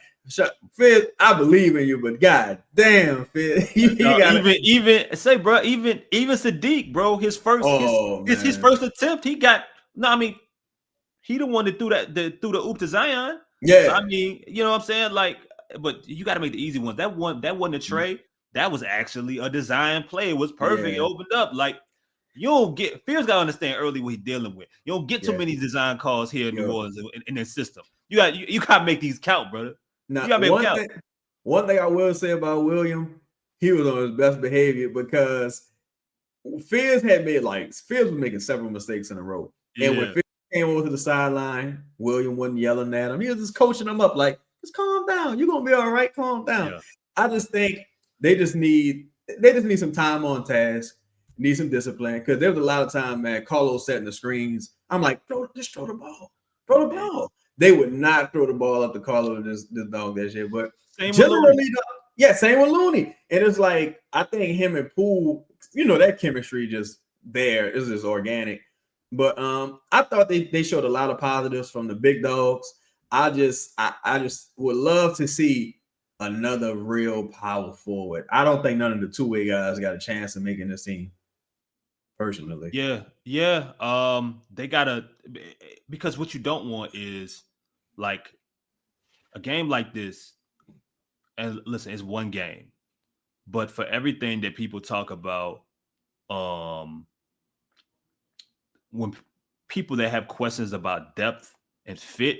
Fizz, I believe in you, but god damn, Fizz. Even Sadiq, bro, his first attempt, he got he the one that threw the oop to Zion. Yeah. So, I mean, you know what I'm saying? Like, but you got to make the easy ones. That wasn't a Trey. That was actually a design play. It was perfect. It opened up. Like, you don't get, Fierce got to understand early what he's dealing with. You don't get too many design calls here in New Orleans in their system. You got to make these count, brother. Now, one thing I will say about William, he was on his best behavior, because Fizz was making several mistakes in a row. And when Fizz came over to the sideline, William wasn't yelling at him. He was just coaching him up, like, just calm down. You're gonna be all right. Calm down. Yeah. I just think they just need some time on task, need some discipline, because there was a lot of time, man, Carlos setting the screens. I'm like, just throw the ball. Throw the ball. They would not throw the ball up to Carlos, this dog that shit. But generally, same with Looney. And it's like, I think him and Poole, you know, that chemistry just there is just organic. But I thought they showed a lot of positives from the big dogs. I just would love to see another real power forward. I don't think none of the two-way guys got a chance of making this team, personally. Yeah. They gotta, because what you don't want is like a game like this. And listen, it's one game, but for everything that people talk about, when people that have questions about depth and fit,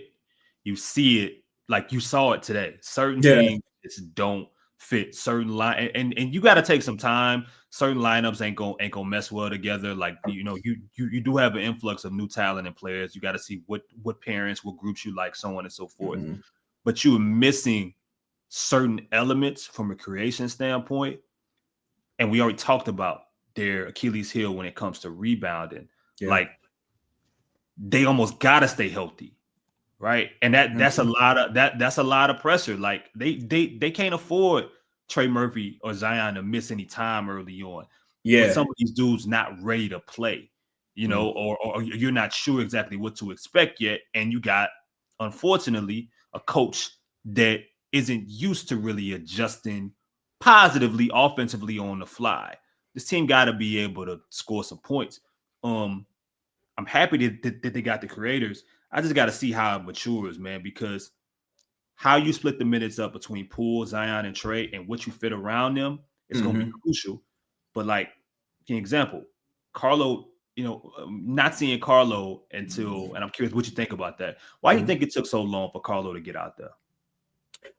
you see it, like you saw it today. Certain teams just don't fit certain line, and you got to take some time. Certain lineups ain't gonna mess well together. Like, you know, you do have an influx of new talent and players. You got to see what parents, what groups you like, so on and so forth. Mm-hmm. But you're missing certain elements from a creation standpoint, and we already talked about their Achilles heel when it comes to rebounding. Like, they almost got to stay healthy, right? And that's a lot of pressure. Like, they can't afford Trey Murphy or Zion to miss any time early on. With some of these dudes not ready to play. you know, or you're not sure exactly what to expect yet. And you got, unfortunately, a coach that isn't used to really adjusting positively offensively on the fly. This team got to be able to score some points. I'm happy that they got the creators. I just got to see how it matures, man, because how you split the minutes up between Poole, Zion, and Trey and what you fit around them is going to be crucial. But like, for example, Carlo, you know, not seeing Carlo until, and I'm curious what you think about that. Why do you think it took so long for Carlo to get out there?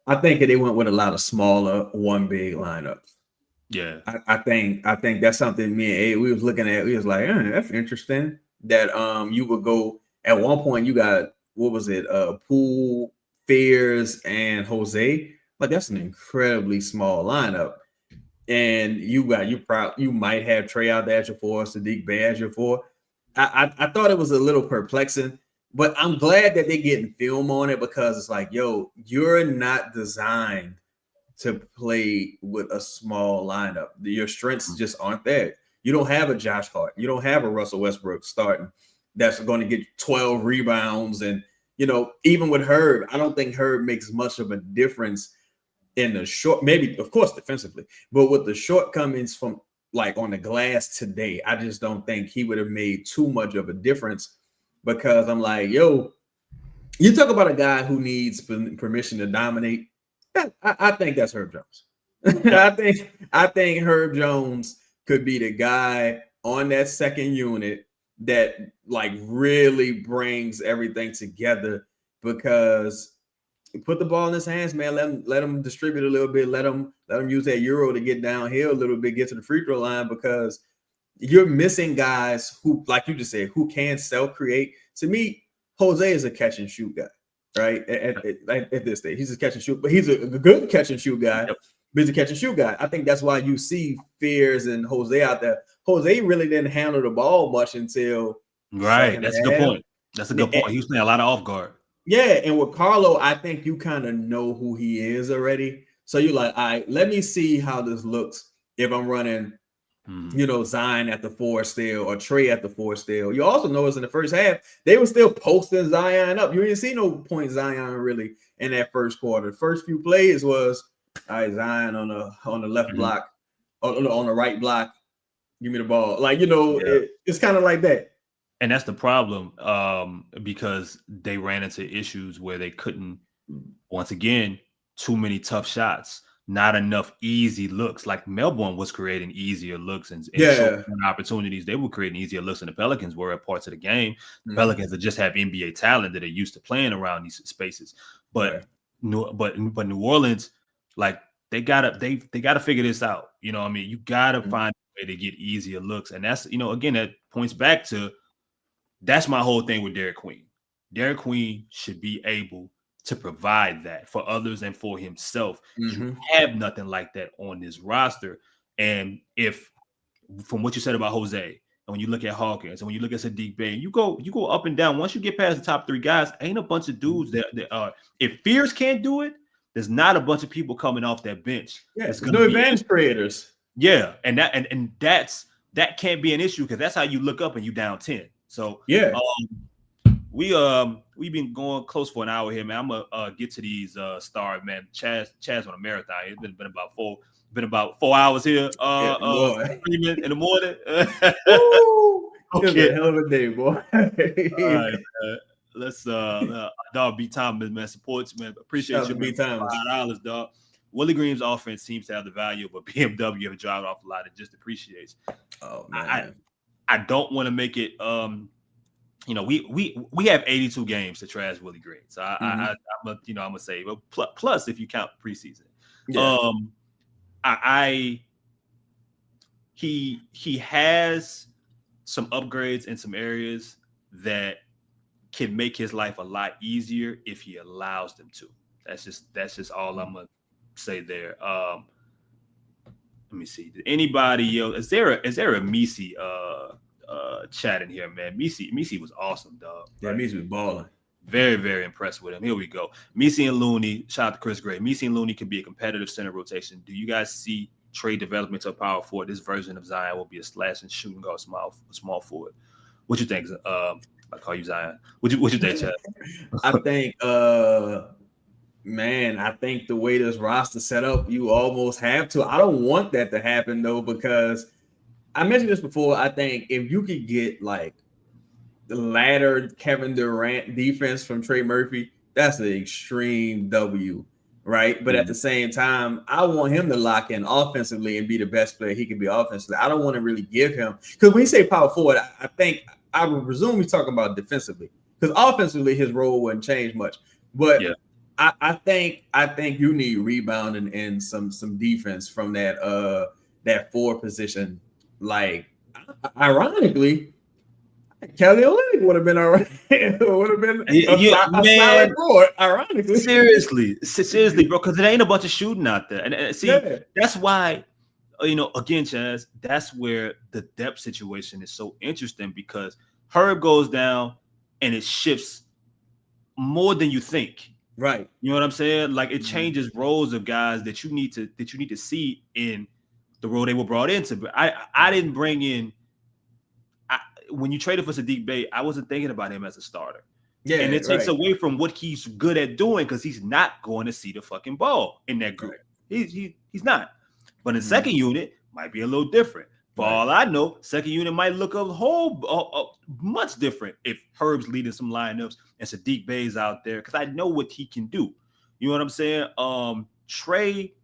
I think they went with a lot of smaller one big lineups. Yeah, I think that's something me and Abe, we was looking at. We was like, that's interesting. That you would go at one point. You got, what was it? Poole, Fears, and Jose. Like, that's an incredibly small lineup. And you might have Trey out there at your 4, Sadiq Bey as your 4. I thought it was a little perplexing, but I'm glad that they're getting film on it, because it's like, yo, you're not designed to play with a small lineup. Your strengths just aren't there. You don't have a Josh Hart. You don't have a Russell Westbrook starting that's going to get 12 rebounds. And, you know, even with Herb, I don't think Herb makes much of a difference in the short, maybe, of course, defensively, but with the shortcomings from like on the glass today, I just don't think he would have made too much of a difference, because I'm like, yo, you talk about a guy who needs permission to dominate. I think that's Herb Jones. I think Herb Jones could be the guy on that second unit that like really brings everything together, because you put the ball in his hands, man. Let him distribute a little bit. Let him use that Euro to get downhill a little bit, get to the free throw line, because you're missing guys who, like you just said, who can self-create. To me, Jose is a catch and shoot guy, right? At this stage, he's a catch and shoot, but he's a good catch and shoot guy. Yep. But he's a catch and shoot guy. I think that's why you see Fears and Jose out there. Jose really didn't handle the ball much until right. That's a good point. That's a good point. He was playing a lot of off guard. Yeah, and with Carlo, I think you kind of know who he is already. So you're like, all right, let me see how this looks if I'm running, you know, Zion at the 4 still, or Trey at the 4 still. You also notice in the first half, they were still posting Zion up. You didn't see no point Zion really in that first quarter. The first few plays was, all right, Zion on the left block, on the right block, give me the ball. Like, you know, it's kind of like that. And that's the problem, because they ran into issues where they couldn't, once again, too many tough shots, not enough easy looks. Like Melbourne was creating easier looks and short opportunities. They were creating easier looks, and the Pelicans were at parts of the game. The Pelicans that just have NBA talent that are used to playing around these spaces. But New Orleans, like they gotta figure this out. You know what I mean? You gotta find a way to get easier looks, and that's, you know, again, that points back to. That's my whole thing with Derek Queen. Derek Queen should be able to provide that for others and for himself. You have nothing like that on this roster. And if, from what you said about Jose, and when you look at Hawkins, and when you look at Sadiq Bey, you go up and down. Once you get past the top 3 guys, ain't a bunch of dudes that if Fears can't do it, there's not a bunch of people coming off that bench. Yeah, it's no advantage creators. Yeah, and that can't be an issue, because that's how you look up and you down 10. So we've been going close for an hour here, man. I'm gonna get to these stars, man. Chaz on a marathon. It's been about 4 hours here. In the morning. Okay, hell of a day, boy. All right, let's dog B Time, man. Supports, man. Appreciate you, B Time. $5, dog. Willie Green's offense seems to have the value of a BMW of driving off a lot. It just appreciates. Oh man. I don't want to make it. You know, we have 82 games to trash Willie Green, so I'm gonna say, but plus if you count preseason, he has some upgrades in some areas that can make his life a lot easier if he allows them to. That's just all I'm gonna say there. Let me see. Did anybody else? Is there a Missi chat in here, man? Missi was awesome, dog. Yeah, Missi was balling. Very, very impressed with him. Here we go. Missi and Looney. Shout out to Chris Gray. Missi and Looney can be a competitive center rotation. Do you guys see trade development to a power forward? This version of Zion will be a slash and shooting guard, small forward. What you think? I call you Zion. What you think, Chad? I think, man, I think the way this roster set up, you almost have to. I don't want that to happen though, because I mentioned this before. I think if you could get like the ladder Kevin Durant defense from Trey Murphy, that's an extreme W, right? But at the same time, I want him to lock in offensively and be the best player he can be offensively. I don't want to really give him, because when you say power forward, I would presume he's talking about defensively, because offensively his role wouldn't change much. But yeah. I think you need rebounding and some defense from that forward position. Like, ironically, Kelly Olynyk would have been all right. Would have been a solid forward, ironically. Seriously, bro, because it ain't a bunch of shooting out there. And see, that's why, again, Chaz, that's where the depth situation is so interesting, because Herb goes down and it shifts more than you think. Right. You know what I'm saying? Like, it changes roles of guys that you need to see in the role they were brought into. But I didn't bring in. When you traded for Sadiq Bey, I wasn't thinking about him as a starter. Yeah, and it takes away from what he's good at doing, because he's not going to see the fucking ball in that group. Right. He's not. But in second unit, might be a little different. For all I know, second unit might look much different if Herb's leading some lineups and Sadiq Bey's out there, because I know what he can do. You know what I'm saying? Trey,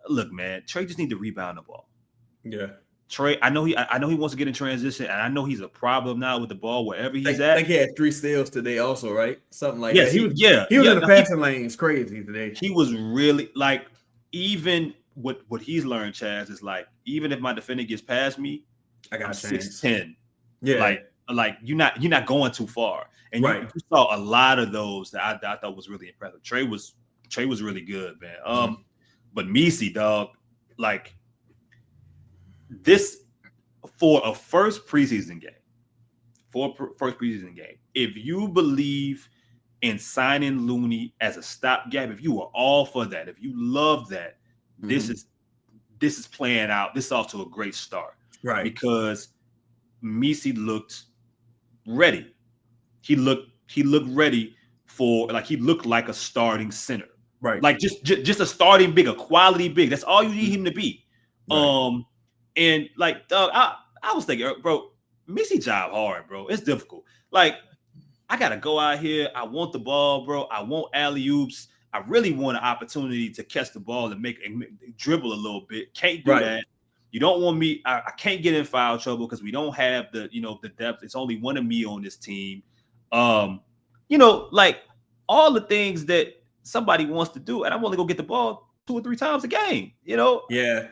look, man, Trey just need to rebound the ball. Yeah. Trey, I know he wants to get in transition, and I know he's a problem now with the ball wherever he's at. I think he had 3 steals today, also, right? Something like that. He was in the passing lanes crazy today. He was really, like, even what he's learned, Chaz, is like, even if my defender gets past me, I got 6'10". Yeah, like you're not going too far, and you saw a lot of those that I thought was really impressive. Trey was really good, man. But Missi, dog, like, this for a first preseason game, if you believe in signing Looney as a stopgap, if you are all for that, if you love that, this is playing out. This is off to a great start, right? Because Missi looked ready. He looked ready for, like, he looked like a starting center, right? Like just a starting big, a quality big. That's all you need him to be. Right. And, like, Doug, I was thinking, bro, Missi job hard, bro. It's difficult. Like, I gotta go out here. I want the ball, bro. I want alley-oops. I really want an opportunity to catch the ball and dribble a little bit. Can't do that. You don't want me. I can't get in foul trouble because we don't have the depth. It's only one of me on this team. Like, all the things that somebody wants to do, and I'm only gonna get the ball 2 or 3 times a game. Yeah.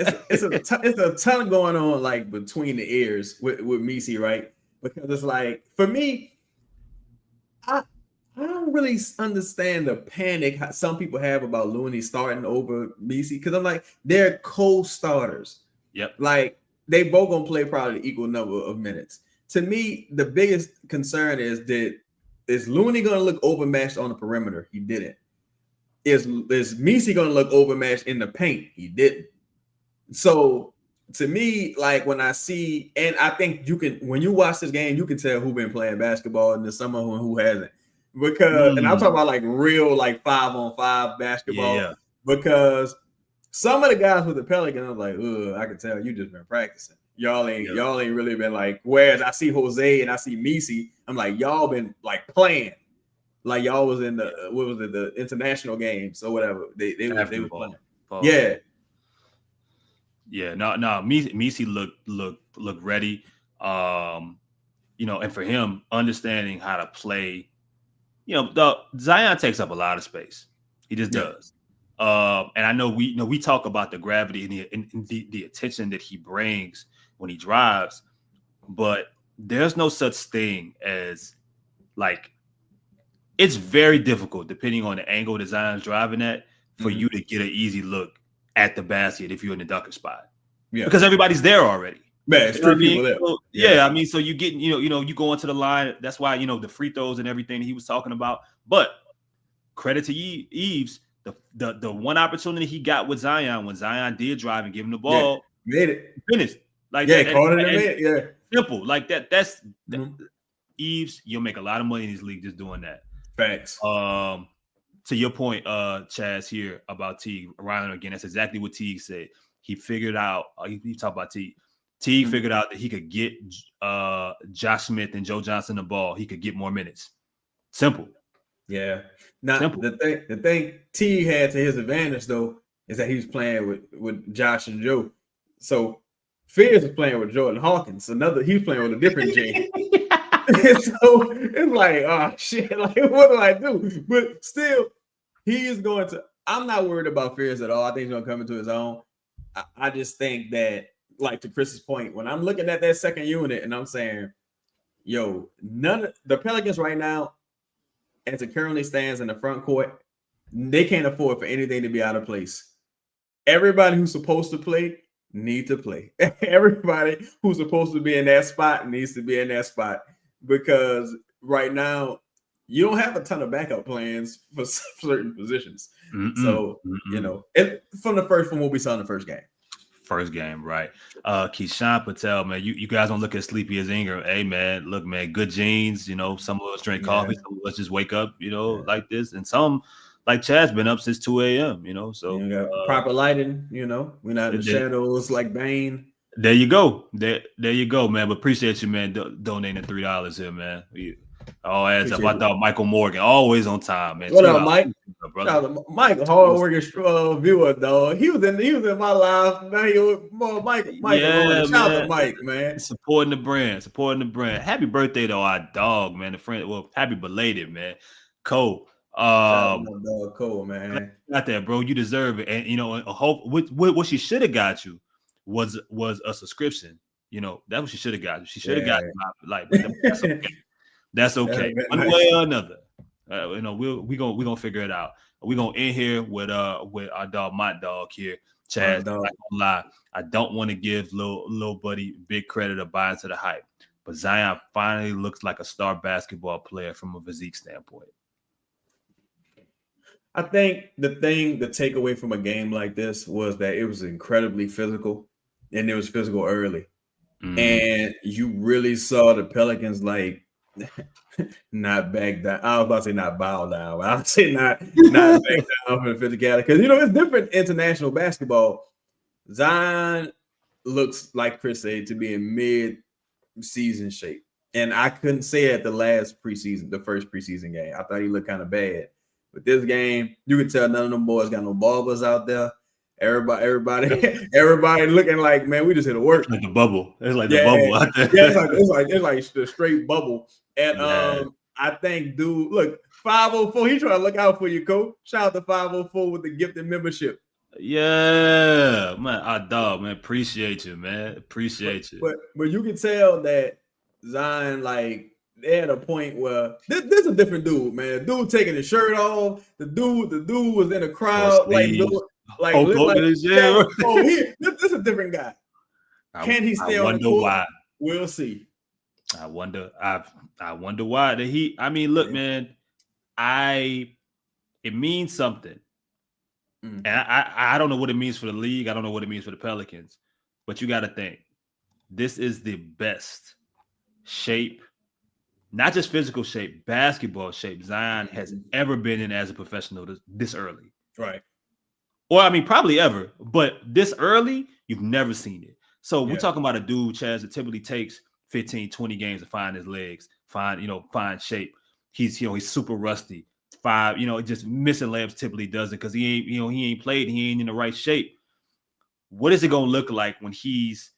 It's a ton going on, like, between the ears with Missi, right? Because it's like, for me, I don't really understand the panic some people have about Looney starting over Missi, because I'm like, they're co-starters. Yep. Like, they both gonna play probably the equal number of minutes. To me, the biggest concern is Looney gonna look overmatched on the perimeter? He didn't. Is Missi gonna look overmatched in the paint? He didn't. So, to me, like, when I see, and I think when you watch this game, you can tell who been playing basketball and there's someone who hasn't. Because, and I'm talking about, like, real, like, 5-on-5 basketball. Yeah. Because some of the guys with the Pelicans, I'm like, I can tell you just been practicing. Y'all ain't really been, like, whereas I see Jose and I see Missi, I'm like, y'all been, like, playing. Like, y'all was in the international games or whatever. They were playing. Yeah. Yeah, no, Missi looked ready. And for him, understanding how to play, Zion takes up a lot of space. He just does. And I know we talk about the gravity and the attention that he brings when he drives, but there's no such thing as, like, it's very difficult, depending on the angle that Zion's driving at, for you to get an easy look at the basket if you're in the dunker spot. Yeah. Because everybody's there already. Man, it's 3 people there. So, I mean, so you get, you go into the line. That's why, the free throws and everything he was talking about. But credit to Yves, the one opportunity he got with Zion, when Zion did drive and give him the ball, made it. Finished. Like simple. Like that. That's Yves. You'll make a lot of money in this league just doing that. Facts. To your point, Chaz, here about Teague, Ryan again. That's exactly what Teague said. He figured out. You talk about Teague. Teague figured out that he could get Josh Smith and Joe Johnson the ball. He could get more minutes. Simple. Yeah. Now the thing Teague had to his advantage though is that he was playing with Josh and Joe. So Fierce was playing with Jordan Hawkins. He's playing with a different J. So it's like, oh shit, like what do I do? But still, he is going to. I'm not worried about Fierce at all. I think he's gonna come into his own. I just think that, like to Chris's point, when I'm looking at that second unit and I'm saying, yo, none of the Pelicans right now, as it currently stands in the front court, they can't afford for anything to be out of place. Everybody who's supposed to play need to play. Everybody who's supposed to be in that spot needs to be in that spot, because right now you don't have a ton of backup plans for certain positions. So, you know, from the first one, what we saw in the first game. First game, right? Keyshawn Patel, man, you guys don't look as sleepy as Ingram. Hey, man, look, man, good genes. You know, some of us drink coffee, some of us just wake up, you know, like this, and some, like Chaz, been up since 2 a.m. You know, so you got proper lighting. You know, we're not in the shadows like Bane. There you go, there you go, man. But appreciate you, man, donating $3 here, man. All adds up. I thought Michael Morgan always on time, man. What up, Mike? Mike, hard-working viewer, dog. He was in my life. Mike. Yeah, shout out to Mike, man. Supporting the brand. Happy birthday to our dog, man. The friend. Well, happy belated, man. Cole. Shout out to my dog, Cole, man. Got that, bro. You deserve it, and you know, hope what she should have got you was a subscription. You know, that's what she should have got you. She should have got you, like. That's okay. That's okay. One way or another, you know, we're gonna figure it out. We're gonna end here with our dog, my dog here, Chaz. I'm not gonna lie, I don't want to give little buddy big credit or buy into the hype, but Zion finally looks like a star basketball player from a physique standpoint. I think the takeaway from a game like this was that it was incredibly physical, and it was physical early, and you really saw the Pelicans like. Not back down. I was about to say not bow down, but I would say not back down from the physicality, because you know it's different international basketball. Zion looks like Chris said to be in mid-season shape, and I couldn't say it at the first preseason game. I thought he looked kind of bad, but this game you could tell none of them boys got no ballers out there. Everybody looking like, man, we just hit a work. Like the bubble. It's like the bubble out there. Yeah, it's like the straight bubble. And I think, dude, look, 504, he trying to look out for you, coach. Shout out to 504 with the gifted membership. Yeah, man, our dog, man. Appreciate you, man. Appreciate you. But you can tell that Zion, like, they're at a point where this is a different dude, man. Dude taking his shirt off. The dude was in the crowd, this is a different guy. Can he stay on the court? Why. We'll see. I wonder why that he. I mean, look, man. It means something, and I don't know what it means for the league. I don't know what it means for the Pelicans, but you got to think this is the best shape, not just physical shape, basketball shape Zion has ever been in as a professional this early. Right. Or, I mean, probably ever, but this early, you've never seen it. So we're talking about a dude, Chaz, that typically takes 15, 20 games to find his legs, find shape. He's super rusty. Just missing layups typically does it because he ain't played, he ain't in the right shape. What is it going to look like when he's,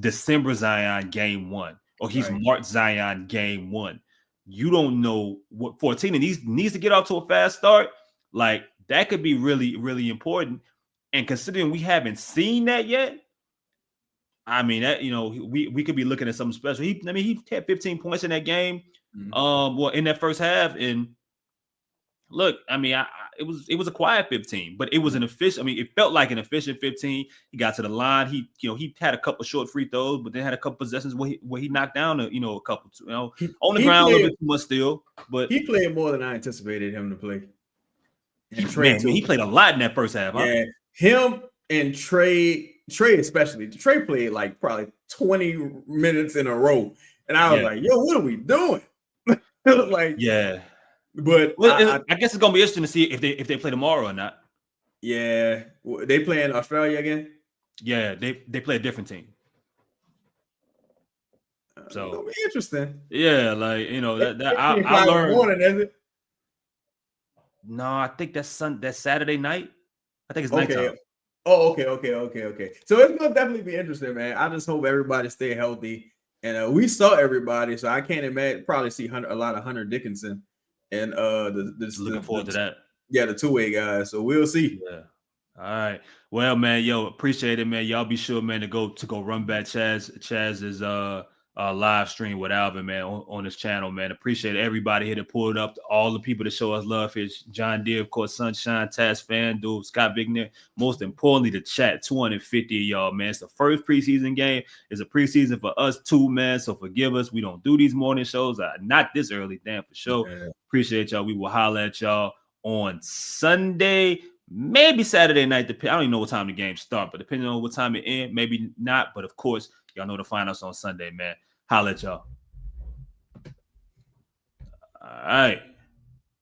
December Zion game 1, or he's March Zion game 1? You don't know what 14 and needs to get off to a fast start. Like, that could be really, really important. And considering we haven't seen that yet, I mean, that, we could be looking at something special. He had 15 points in that game, in that first half. And look, I mean, it was a quiet 15, but it was an efficient. I mean, it felt like an efficient 15. He got to the line. He had a couple short free throws, but then had a couple possessions where he knocked down a couple. On the ground a little bit too much still, but he played more than I anticipated him to play. And Trey, he played a lot in that first half. Huh? Yeah, him and Trey Trey especially. Trey played like probably 20 minutes in a row, and I was like, "Yo, what are we doing?" Like, yeah. But well, I guess it's gonna be interesting to see if they play tomorrow or not. Yeah, they play in Australia again. Yeah, they play a different team. So it's gonna be interesting. Yeah, like that I learned. Morning, is it? No, I think that's Saturday night. I think it's nighttime. Oh, okay. So it's gonna definitely be interesting, man. I just hope everybody stay healthy, and we saw everybody, so I can't imagine probably see a lot of Hunter Dickinson, and looking forward to that. Yeah, the two-way guys. So we'll see. Yeah. All right. Well, man, appreciate it, man. Y'all be sure, man, to go run back Chaz's live stream with Alvin, man, on his channel, man. Appreciate everybody here to pull it up. All the people that show us love here. John Deere, of course, Sunshine, Taz, FanDuel, Scott Vicknair. Most importantly, the chat. 250 of y'all, man. It's the first preseason game. It's a preseason for us too, man. So forgive us. We don't do these morning shows. Not this early, damn, for sure. Yeah. Appreciate y'all. We will holler at y'all on Sunday. Maybe Saturday night. I don't even know what time the game start, but depending on what time it ends, maybe not. But of course, y'all know to find us on Sunday, man. Holla at y'all. All right.